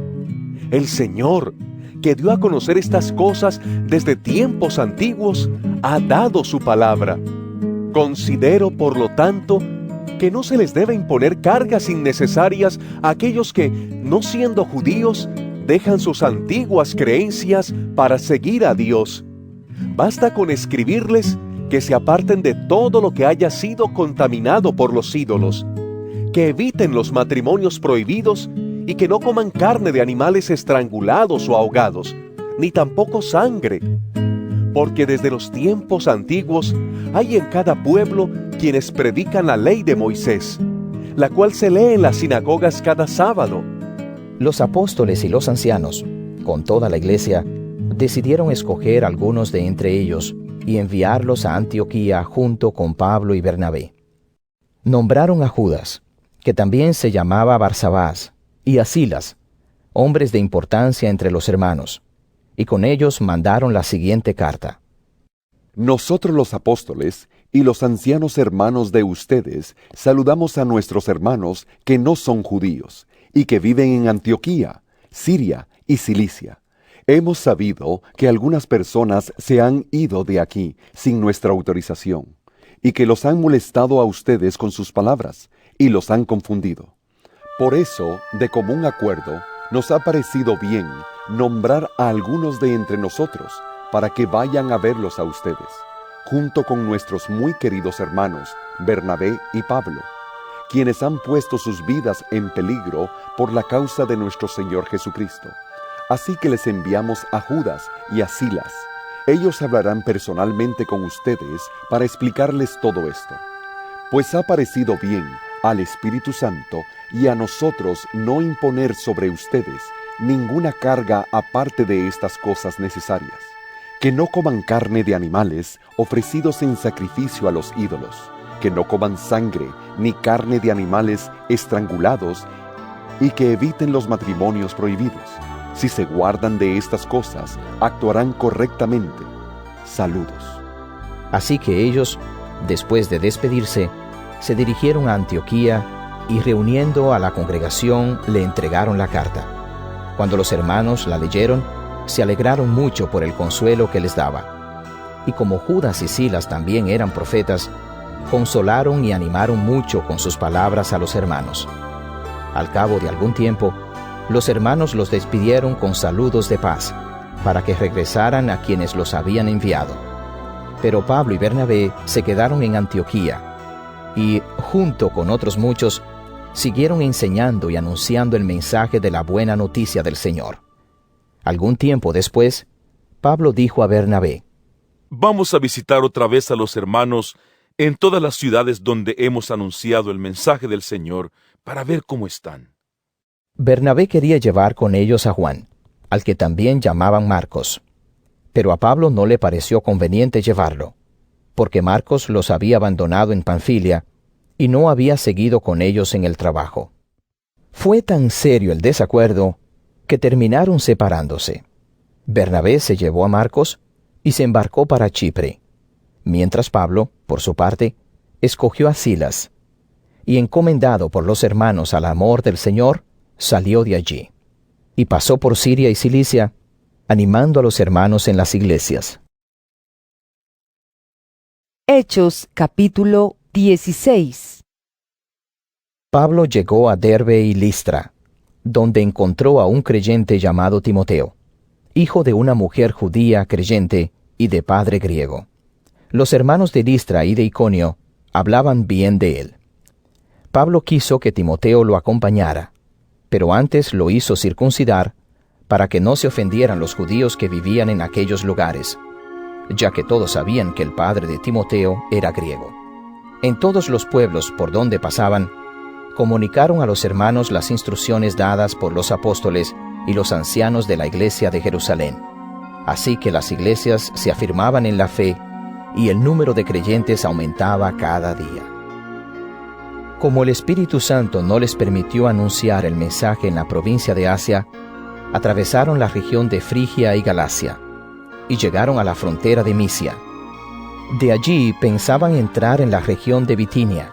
El Señor, que dio a conocer estas cosas desde tiempos antiguos, ha dado su palabra. Considero, por lo tanto, que no se les debe imponer cargas innecesarias a aquellos que, no siendo judíos, dejan sus antiguas creencias para seguir a Dios. Basta con escribirles que se aparten de todo lo que haya sido contaminado por los ídolos, que eviten los matrimonios prohibidos y que no coman carne de animales estrangulados o ahogados, ni tampoco sangre, porque desde los tiempos antiguos hay en cada pueblo quienes predican la ley de Moisés, la cual se lee en las sinagogas cada sábado. Los apóstoles y los ancianos, con toda la iglesia, decidieron escoger algunos de entre ellos y enviarlos a Antioquía junto con Pablo y Bernabé. Nombraron a Judas, que también se llamaba Barsabás, y a Silas, hombres de importancia entre los hermanos, y con ellos mandaron la siguiente carta. Nosotros los apóstoles y los ancianos hermanos de ustedes saludamos a nuestros hermanos que no son judíos y que viven en Antioquía, Siria y Cilicia. Hemos sabido que algunas personas se han ido de aquí sin nuestra autorización y que los han molestado a ustedes con sus palabras y los han confundido. Por eso, de común acuerdo, nos ha parecido bien nombrar a algunos de entre nosotros para que vayan a verlos a ustedes, junto con nuestros muy queridos hermanos Bernabé y Pablo, quienes han puesto sus vidas en peligro por la causa de nuestro Señor Jesucristo. Así que les enviamos a Judas y a Silas. Ellos hablarán personalmente con ustedes para explicarles todo esto, pues ha parecido bien al Espíritu Santo y a nosotros no imponer sobre ustedes ninguna carga aparte de estas cosas necesarias, que no coman carne de animales ofrecidos en sacrificio a los ídolos, que no coman sangre ni carne de animales estrangulados y que eviten los matrimonios prohibidos. Si se guardan de estas cosas, actuarán correctamente. Saludos. Así que ellos, después de despedirse, se dirigieron a Antioquía y reuniendo a la congregación le entregaron la carta. Cuando los hermanos la leyeron, se alegraron mucho por el consuelo que les daba. Y como Judas y Silas también eran profetas, consolaron y animaron mucho con sus palabras a los hermanos. Al cabo de algún tiempo, los hermanos los despidieron con saludos de paz, para que regresaran a quienes los habían enviado. Pero Pablo y Bernabé se quedaron en Antioquía, y, junto con otros muchos, siguieron enseñando y anunciando el mensaje de la buena noticia del Señor. Algún tiempo después, Pablo dijo a Bernabé: Vamos a visitar otra vez a los hermanos en todas las ciudades donde hemos anunciado el mensaje del Señor para ver cómo están. Bernabé quería llevar con ellos a Juan, al que también llamaban Marcos. Pero a Pablo no le pareció conveniente llevarlo, porque Marcos los había abandonado en Panfilia y no había seguido con ellos en el trabajo. Fue tan serio el desacuerdo que terminaron separándose. Bernabé se llevó a Marcos y se embarcó para Chipre, mientras Pablo, por su parte, escogió a Silas, y encomendado por los hermanos al amor del Señor, salió de allí, y pasó por Siria y Cilicia, animando a los hermanos en las iglesias. Hechos capítulo 16. Pablo llegó a Derbe y Listra, donde encontró a un creyente llamado Timoteo, hijo de una mujer judía creyente y de padre griego. Los hermanos de Listra y de Iconio hablaban bien de él. Pablo quiso que Timoteo lo acompañara, pero antes lo hizo circuncidar para que no se ofendieran los judíos que vivían en aquellos lugares, ya que todos sabían que el padre de Timoteo era griego. En todos los pueblos por donde pasaban, comunicaron a los hermanos las instrucciones dadas por los apóstoles y los ancianos de la iglesia de Jerusalén. Así que las iglesias se afirmaban en la fe y el número de creyentes aumentaba cada día. Como el Espíritu Santo no les permitió anunciar el mensaje en la provincia de Asia, atravesaron la región de Frigia y Galacia, y llegaron a la frontera de Misia. De allí pensaban entrar en la región de Bitinia,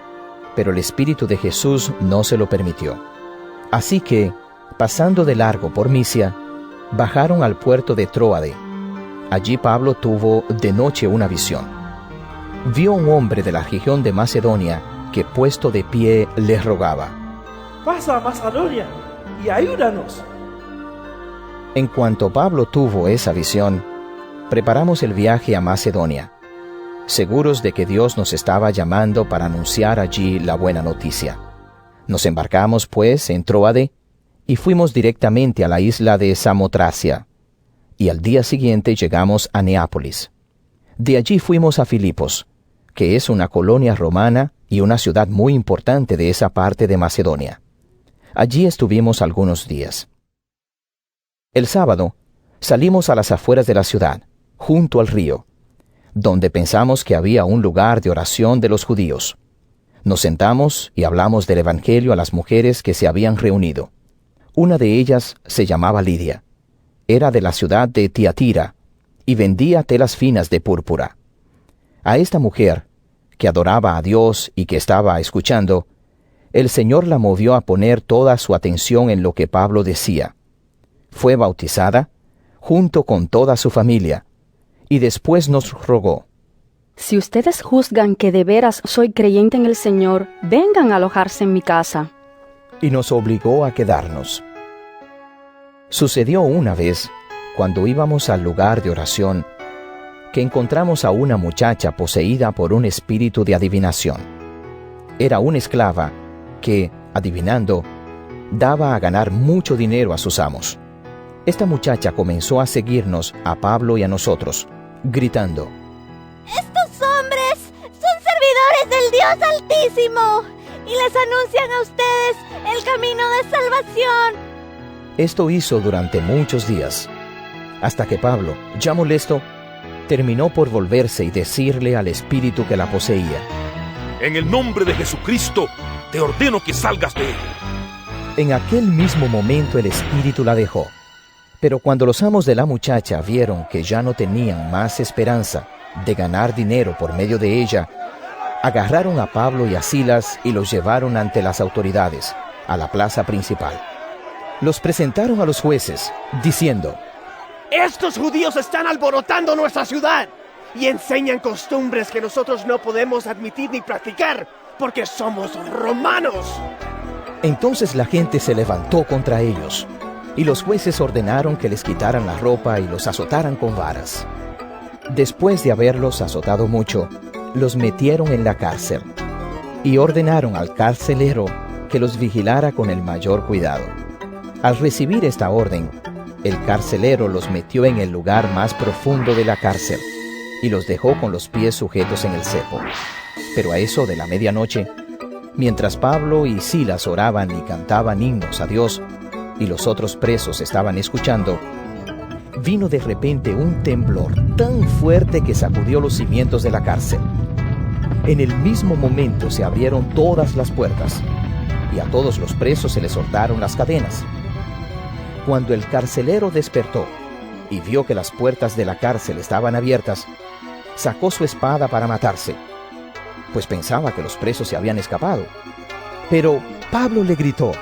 pero el Espíritu de Jesús no se lo permitió. Así que, pasando de largo por Misia, bajaron al puerto de Tróade. Allí Pablo tuvo de noche una visión. Vio un hombre de la región de Macedonia que, puesto de pie, le rogaba: pasa a Macedonia y ayúdanos. En cuanto Pablo tuvo esa visión, preparamos el viaje a Macedonia, seguros de que Dios nos estaba llamando para anunciar allí la buena noticia. Nos embarcamos, pues, en Tróade y fuimos directamente a la isla de Samotracia, y al día siguiente llegamos a Neápolis. De allí fuimos a Filipos, que es una colonia romana y una ciudad muy importante de esa parte de Macedonia. Allí estuvimos algunos días. El sábado salimos a las afueras de la ciudad, junto al río, donde pensamos que había un lugar de oración de los judíos. Nos sentamos y hablamos del Evangelio a las mujeres que se habían reunido. Una de ellas se llamaba Lidia. Era de la ciudad de Tiatira y vendía telas finas de púrpura. A esta mujer, que adoraba a Dios y que estaba escuchando, el Señor la movió a poner toda su atención en lo que Pablo decía. Fue bautizada, junto con toda su familia, y después nos rogó: si ustedes juzgan que de veras soy creyente en el Señor, vengan a alojarse en mi casa. Y nos obligó a quedarnos. Sucedió una vez, cuando íbamos al lugar de oración, que encontramos a una muchacha poseída por un espíritu de adivinación. Era una esclava que, adivinando, daba a ganar mucho dinero a sus amos. Esta muchacha comenzó a seguirnos, a Pablo y a nosotros, gritando: estos hombres son servidores del Dios Altísimo y les anuncian a ustedes el camino de salvación. Esto hizo durante muchos días, hasta que Pablo, ya molesto, terminó por volverse y decirle al espíritu que la poseía: en el nombre de Jesucristo, te ordeno que salgas de él. En aquel mismo momento el espíritu la dejó. Pero cuando los amos de la muchacha vieron que ya no tenían más esperanza de ganar dinero por medio de ella, agarraron a Pablo y a Silas y los llevaron ante las autoridades, a la plaza principal. Los presentaron a los jueces, diciendo: estos judíos están alborotando nuestra ciudad y enseñan costumbres que nosotros no podemos admitir ni practicar, porque somos romanos. Entonces la gente se levantó contra ellos, y los jueces ordenaron que les quitaran la ropa y los azotaran con varas. Después de haberlos azotado mucho, los metieron en la cárcel, y ordenaron al carcelero que los vigilara con el mayor cuidado. Al recibir esta orden, el carcelero los metió en el lugar más profundo de la cárcel, y los dejó con los pies sujetos en el cepo. Pero a eso de la medianoche, mientras Pablo y Silas oraban y cantaban himnos a Dios, y los otros presos estaban escuchando, vino de repente un temblor tan fuerte que sacudió los cimientos de la cárcel. En el mismo momento se abrieron todas las puertas, y a todos los presos se les soltaron las cadenas. Cuando el carcelero despertó y vio que las puertas de la cárcel estaban abiertas, sacó su espada para matarse, pues pensaba que los presos se habían escapado. Pero Pablo le gritó: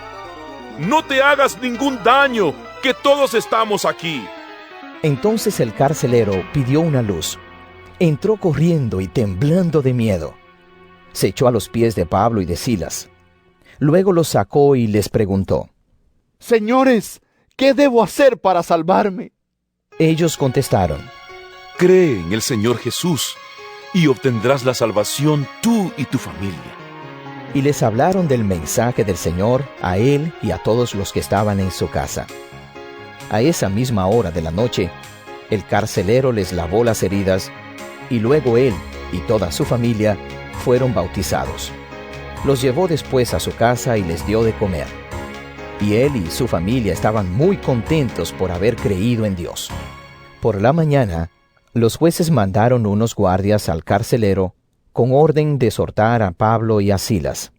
no te hagas ningún daño, que todos estamos aquí. Entonces el carcelero pidió una luz, entró corriendo y temblando de miedo. Se echó a los pies de Pablo y de Silas. Luego los sacó y les preguntó: Señores, ¿qué debo hacer para salvarme? Ellos contestaron: cree en el Señor Jesús y obtendrás la salvación tú y tu familia. Y les hablaron del mensaje del Señor a él y a todos los que estaban en su casa. A esa misma hora de la noche, el carcelero les lavó las heridas, y luego él y toda su familia fueron bautizados. Los llevó después a su casa y les dio de comer. Y él y su familia estaban muy contentos por haber creído en Dios. Por la mañana, los jueces mandaron unos guardias al carcelero con orden de soltar a Pablo y a Silas.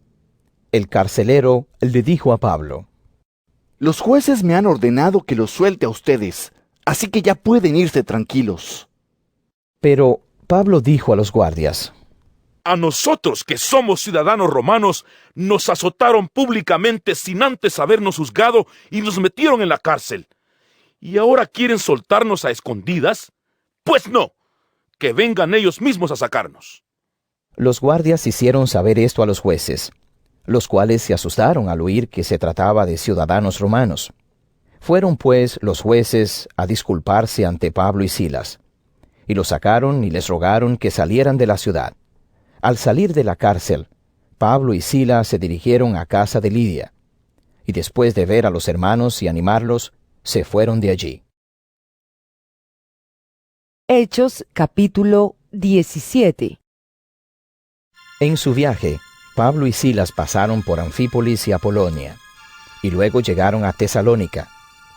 El carcelero le dijo a Pablo: los jueces me han ordenado que los suelte a ustedes, así que ya pueden irse tranquilos. Pero Pablo dijo a los guardias: a nosotros, que somos ciudadanos romanos, nos azotaron públicamente sin antes habernos juzgado y nos metieron en la cárcel. ¿Y ahora quieren soltarnos a escondidas? Pues no, que vengan ellos mismos a sacarnos. Los guardias hicieron saber esto a los jueces, los cuales se asustaron al oír que se trataba de ciudadanos romanos. Fueron pues los jueces a disculparse ante Pablo y Silas, y los sacaron y les rogaron que salieran de la ciudad. Al salir de la cárcel, Pablo y Silas se dirigieron a casa de Lidia, y después de ver a los hermanos y animarlos, se fueron de allí. Hechos capítulo 17. En su viaje, Pablo y Silas pasaron por Anfípolis y Apolonia, y luego llegaron a Tesalónica,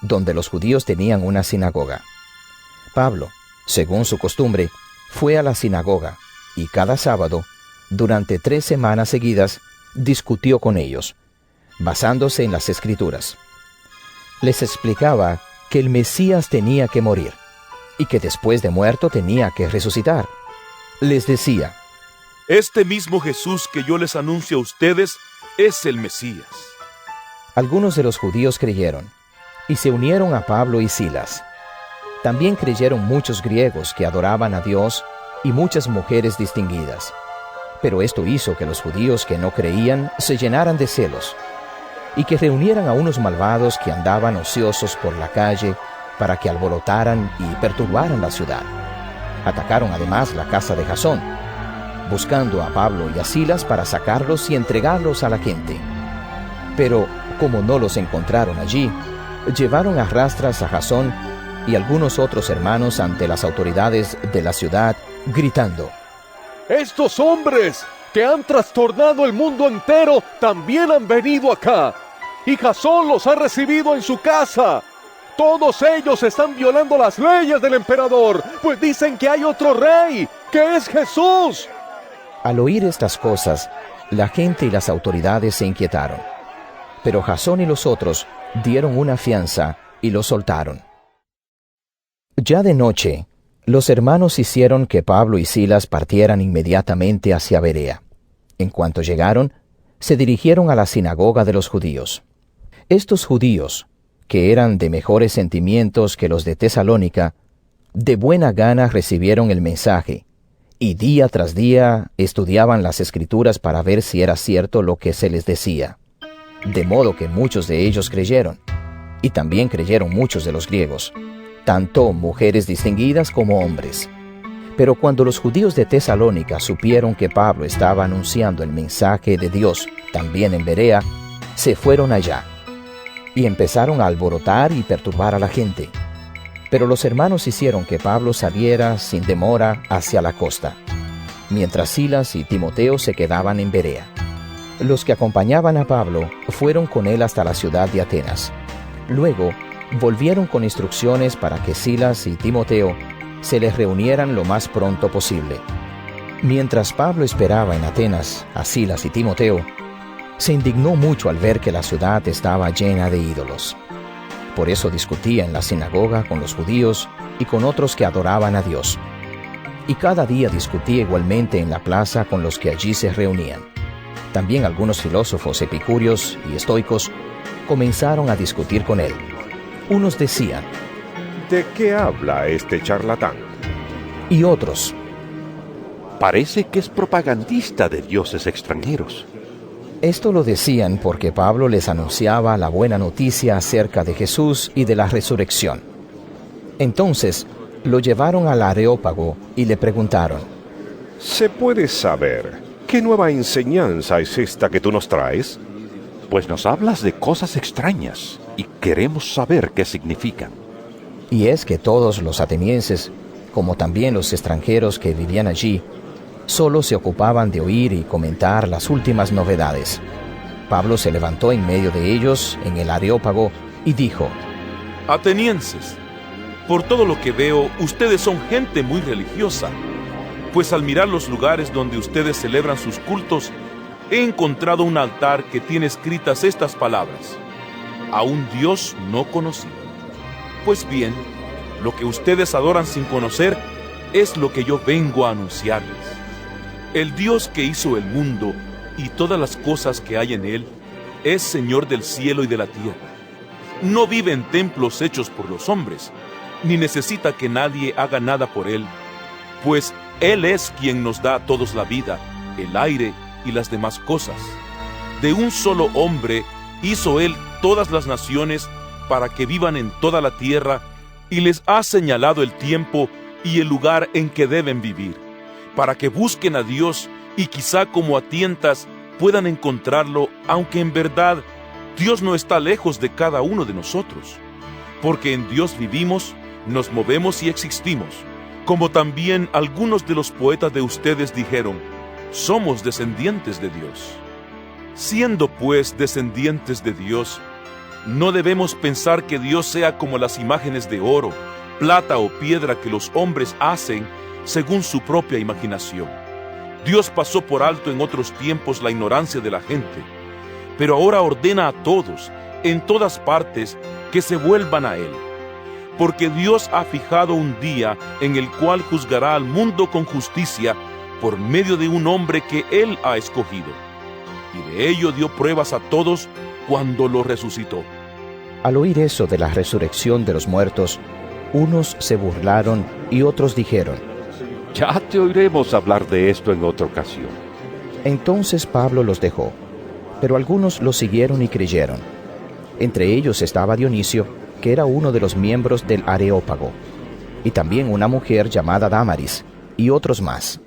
donde los judíos tenían una sinagoga. Pablo, según su costumbre, fue a la sinagoga, y cada sábado, durante 3 semanas seguidas, discutió con ellos, basándose en las Escrituras. Les explicaba que el Mesías tenía que morir, y que después de muerto tenía que resucitar. Les decía: este mismo Jesús que yo les anuncio a ustedes es el Mesías. Algunos de los judíos creyeron, y se unieron a Pablo y Silas. También creyeron muchos griegos que adoraban a Dios y muchas mujeres distinguidas. Pero esto hizo que los judíos que no creían se llenaran de celos, y que reunieran a unos malvados que andaban ociosos por la calle para que alborotaran y perturbaran la ciudad. Atacaron además la casa de Jasón, buscando a Pablo y a Silas para sacarlos y entregarlos a la gente. Pero, como no los encontraron allí, llevaron a rastras a Jasón y algunos otros hermanos ante las autoridades de la ciudad, gritando: estos hombres que han trastornado el mundo entero también han venido acá, y Jasón los ha recibido en su casa. Todos ellos están violando las leyes del emperador, pues dicen que hay otro rey, que es Jesús. Al oír estas cosas, la gente y las autoridades se inquietaron. Pero Jasón y los otros dieron una fianza y los soltaron. Ya de noche, los hermanos hicieron que Pablo y Silas partieran inmediatamente hacia Berea. En cuanto llegaron, se dirigieron a la sinagoga de los judíos. Estos judíos, que eran de mejores sentimientos que los de Tesalónica, de buena gana recibieron el mensaje, y día tras día estudiaban las Escrituras para ver si era cierto lo que se les decía. De modo que muchos de ellos creyeron, y también creyeron muchos de los griegos, tanto mujeres distinguidas como hombres. Pero cuando los judíos de Tesalónica supieron que Pablo estaba anunciando el mensaje de Dios también en Berea, se fueron allá, y empezaron a alborotar y perturbar a la gente. Pero los hermanos hicieron que Pablo saliera sin demora hacia la costa, mientras Silas y Timoteo se quedaban en Berea. Los que acompañaban a Pablo fueron con él hasta la ciudad de Atenas. Luego volvieron con instrucciones para que Silas y Timoteo se les reunieran lo más pronto posible. Mientras Pablo esperaba en Atenas a Silas y Timoteo, se indignó mucho al ver que la ciudad estaba llena de ídolos. Por eso discutía en la sinagoga con los judíos y con otros que adoraban a Dios. Y cada día discutía igualmente en la plaza con los que allí se reunían. También algunos filósofos epicúreos y estoicos comenzaron a discutir con él. Unos decían: ¿de qué habla este charlatán? Y otros: parece que es propagandista de dioses extranjeros. Esto lo decían porque Pablo les anunciaba la buena noticia acerca de Jesús y de la resurrección. Entonces lo llevaron al Areópago y le preguntaron: ¿se puede saber qué nueva enseñanza es esta que tú nos traes? Pues nos hablas de cosas extrañas y queremos saber qué significan. Y es que todos los atenienses, como también los extranjeros que vivían allí, solo se ocupaban de oír y comentar las últimas novedades. Pablo se levantó en medio de ellos en el Areópago y dijo: atenienses, por todo lo que veo, ustedes son gente muy religiosa, pues al mirar los lugares donde ustedes celebran sus cultos, he encontrado un altar que tiene escritas estas palabras: a un Dios no conocido. Pues bien, lo que ustedes adoran sin conocer es lo que yo vengo a anunciarles. El Dios que hizo el mundo y todas las cosas que hay en él es Señor del cielo y de la tierra. no vive en templos hechos por los hombres, ni necesita que nadie haga nada por él, pues Él es quien nos da a todos la vida, el aire y las demás cosas. De un solo hombre hizo Él todas las naciones para que vivan en toda la tierra, y les ha señalado el tiempo y el lugar en que deben vivir, para que busquen a Dios y quizá como a tientas puedan encontrarlo, aunque en verdad Dios no está lejos de cada uno de nosotros, porque en Dios vivimos, nos movemos y existimos, como también algunos de los poetas de ustedes dijeron, somos descendientes de Dios. Siendo pues descendientes de Dios, no debemos pensar que Dios sea como las imágenes de oro, plata o piedra que los hombres hacen según su propia imaginación. Dios pasó por alto en otros tiempos la ignorancia de la gente, pero ahora ordena a todos, en todas partes, que se vuelvan a Él. Porque Dios ha fijado un día en el cual juzgará al mundo con justicia por medio de un hombre que Él ha escogido. Y de ello dio pruebas a todos cuando lo resucitó. Al oír eso de la resurrección de los muertos, unos se burlaron y otros dijeron, ya te oiremos hablar de esto en otra ocasión. Entonces Pablo los dejó, pero algunos lo siguieron y creyeron. Entre ellos estaba Dionisio, que era uno de los miembros del Areópago, y también una mujer llamada Dámaris, y otros más.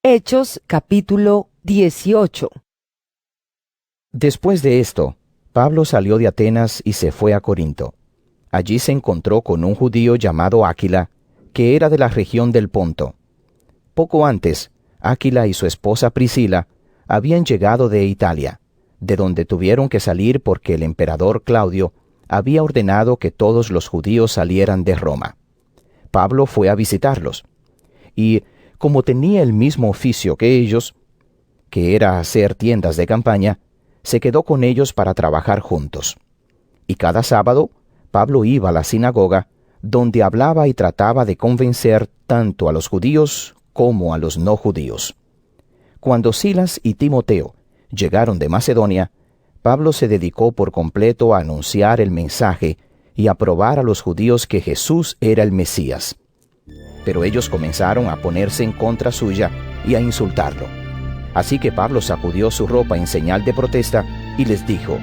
Hechos capítulo 18. Después de esto, Pablo salió de Atenas y se fue a Corinto. Allí se encontró con un judío llamado Áquila, que era de la región del Ponto. Poco antes, Áquila y su esposa Priscila habían llegado de Italia, de donde tuvieron que salir porque el emperador Claudio había ordenado que todos los judíos salieran de Roma. Pablo fue a visitarlos, y como tenía el mismo oficio que ellos, que era hacer tiendas de campaña, se quedó con ellos para trabajar juntos. Y cada sábado, Pablo iba a la sinagoga, donde hablaba y trataba de convencer tanto a los judíos como a los no judíos. Cuando Silas y Timoteo llegaron de Macedonia, Pablo se dedicó por completo a anunciar el mensaje y a probar a los judíos que Jesús era el Mesías. Pero ellos comenzaron a ponerse en contra suya y a insultarlo. Así que Pablo sacudió su ropa en señal de protesta y les dijo,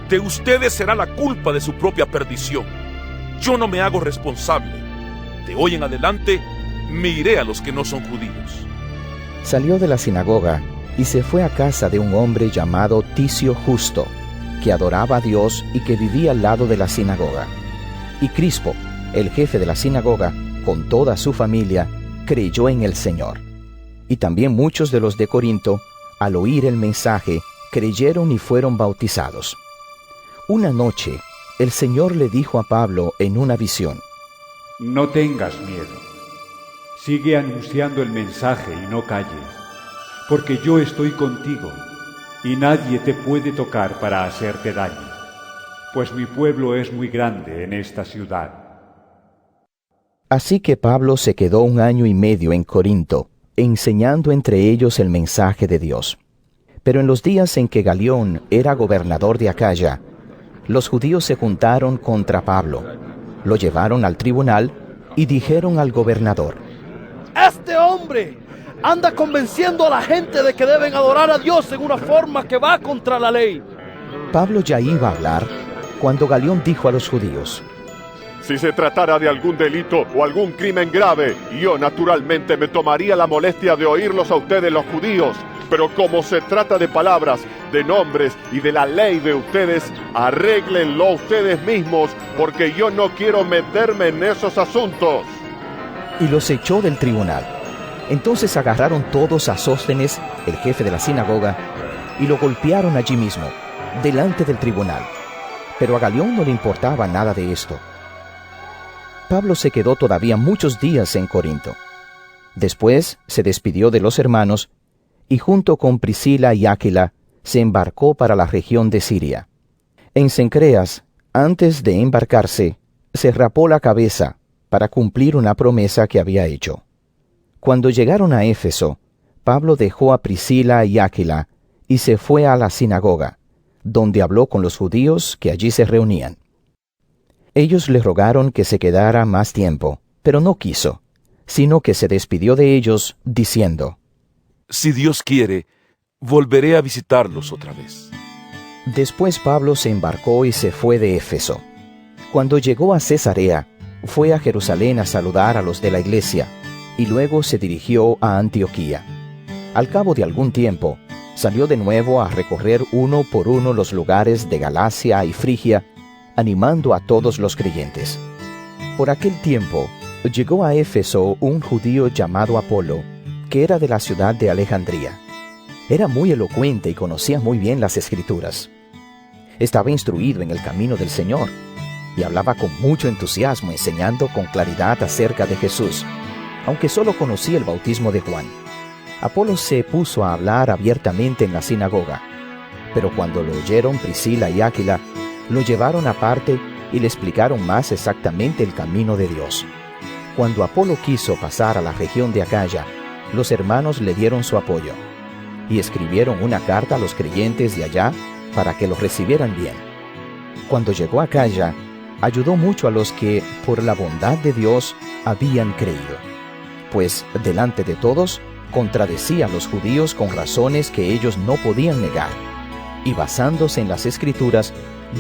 de ustedes será la culpa de su propia perdición. Yo no me hago responsable. De hoy en adelante me iré a los que no son judíos. Salió de la sinagoga y se fue a casa de un hombre llamado Ticio Justo, que adoraba a Dios y que vivía al lado de la sinagoga. Y Crispo, el jefe de la sinagoga, con toda su familia, creyó en el Señor. Y también muchos de los de Corinto, al oír el mensaje, creyeron y fueron bautizados. Una noche, el Señor le dijo a Pablo en una visión, no tengas miedo. Sigue anunciando el mensaje y no calles, porque yo estoy contigo, y nadie te puede tocar para hacerte daño, pues mi pueblo es muy grande en esta ciudad. Así que Pablo se quedó 1 año y medio en Corinto, enseñando entre ellos el mensaje de Dios. Pero en los días en que Galión era gobernador de Acaya, los judíos se juntaron contra Pablo, lo llevaron al tribunal y dijeron al gobernador, ¡este hombre anda convenciendo a la gente de que deben adorar a Dios en una forma que va contra la ley! Pablo ya iba a hablar cuando Galión dijo a los judíos, si se tratara de algún delito o algún crimen grave, yo naturalmente me tomaría la molestia de oírlos a ustedes los judíos. Pero como se trata de palabras, de nombres y de la ley de ustedes, arréglenlo ustedes mismos, porque yo no quiero meterme en esos asuntos. Y los echó del tribunal. Entonces agarraron todos a Sóstenes, el jefe de la sinagoga, y lo golpearon allí mismo, delante del tribunal. Pero a Galión no le importaba nada de esto. Pablo se quedó todavía muchos días en Corinto. Después se despidió de los hermanos, y junto con Priscila y Áquila se embarcó para la región de Siria. En Cencreas, antes de embarcarse, se rapó la cabeza para cumplir una promesa que había hecho. Cuando llegaron a Éfeso, Pablo dejó a Priscila y Áquila y se fue a la sinagoga, donde habló con los judíos que allí se reunían. Ellos le rogaron que se quedara más tiempo, pero no quiso, sino que se despidió de ellos, diciendo: Si Dios quiere, volveré a visitarlos otra vez. Después Pablo se embarcó y se fue de Éfeso. Cuando llegó a Cesarea, fue a Jerusalén a saludar a los de la iglesia, y luego se dirigió a Antioquía. Al cabo de algún tiempo, salió de nuevo a recorrer uno por uno los lugares de Galacia y Frigia, animando a todos los creyentes. Por aquel tiempo, llegó a Éfeso un judío llamado Apolo, que era de la ciudad de Alejandría. Era muy elocuente y conocía muy bien las Escrituras. Estaba instruido en el camino del Señor, y hablaba con mucho entusiasmo, enseñando con claridad acerca de Jesús, aunque solo conocía el bautismo de Juan. Apolo se puso a hablar abiertamente en la sinagoga, pero cuando lo oyeron Priscila y Áquila, lo llevaron aparte y le explicaron más exactamente el camino de Dios. Cuando Apolo quiso pasar a la región de Acaya, los hermanos le dieron su apoyo, y escribieron una carta a los creyentes de allá para que los recibieran bien. Cuando llegó a Acaya, ayudó mucho a los que, por la bondad de Dios, habían creído, pues delante de todos contradecía a los judíos con razones que ellos no podían negar, y basándose en las Escrituras,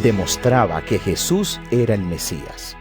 demostraba que Jesús era el Mesías.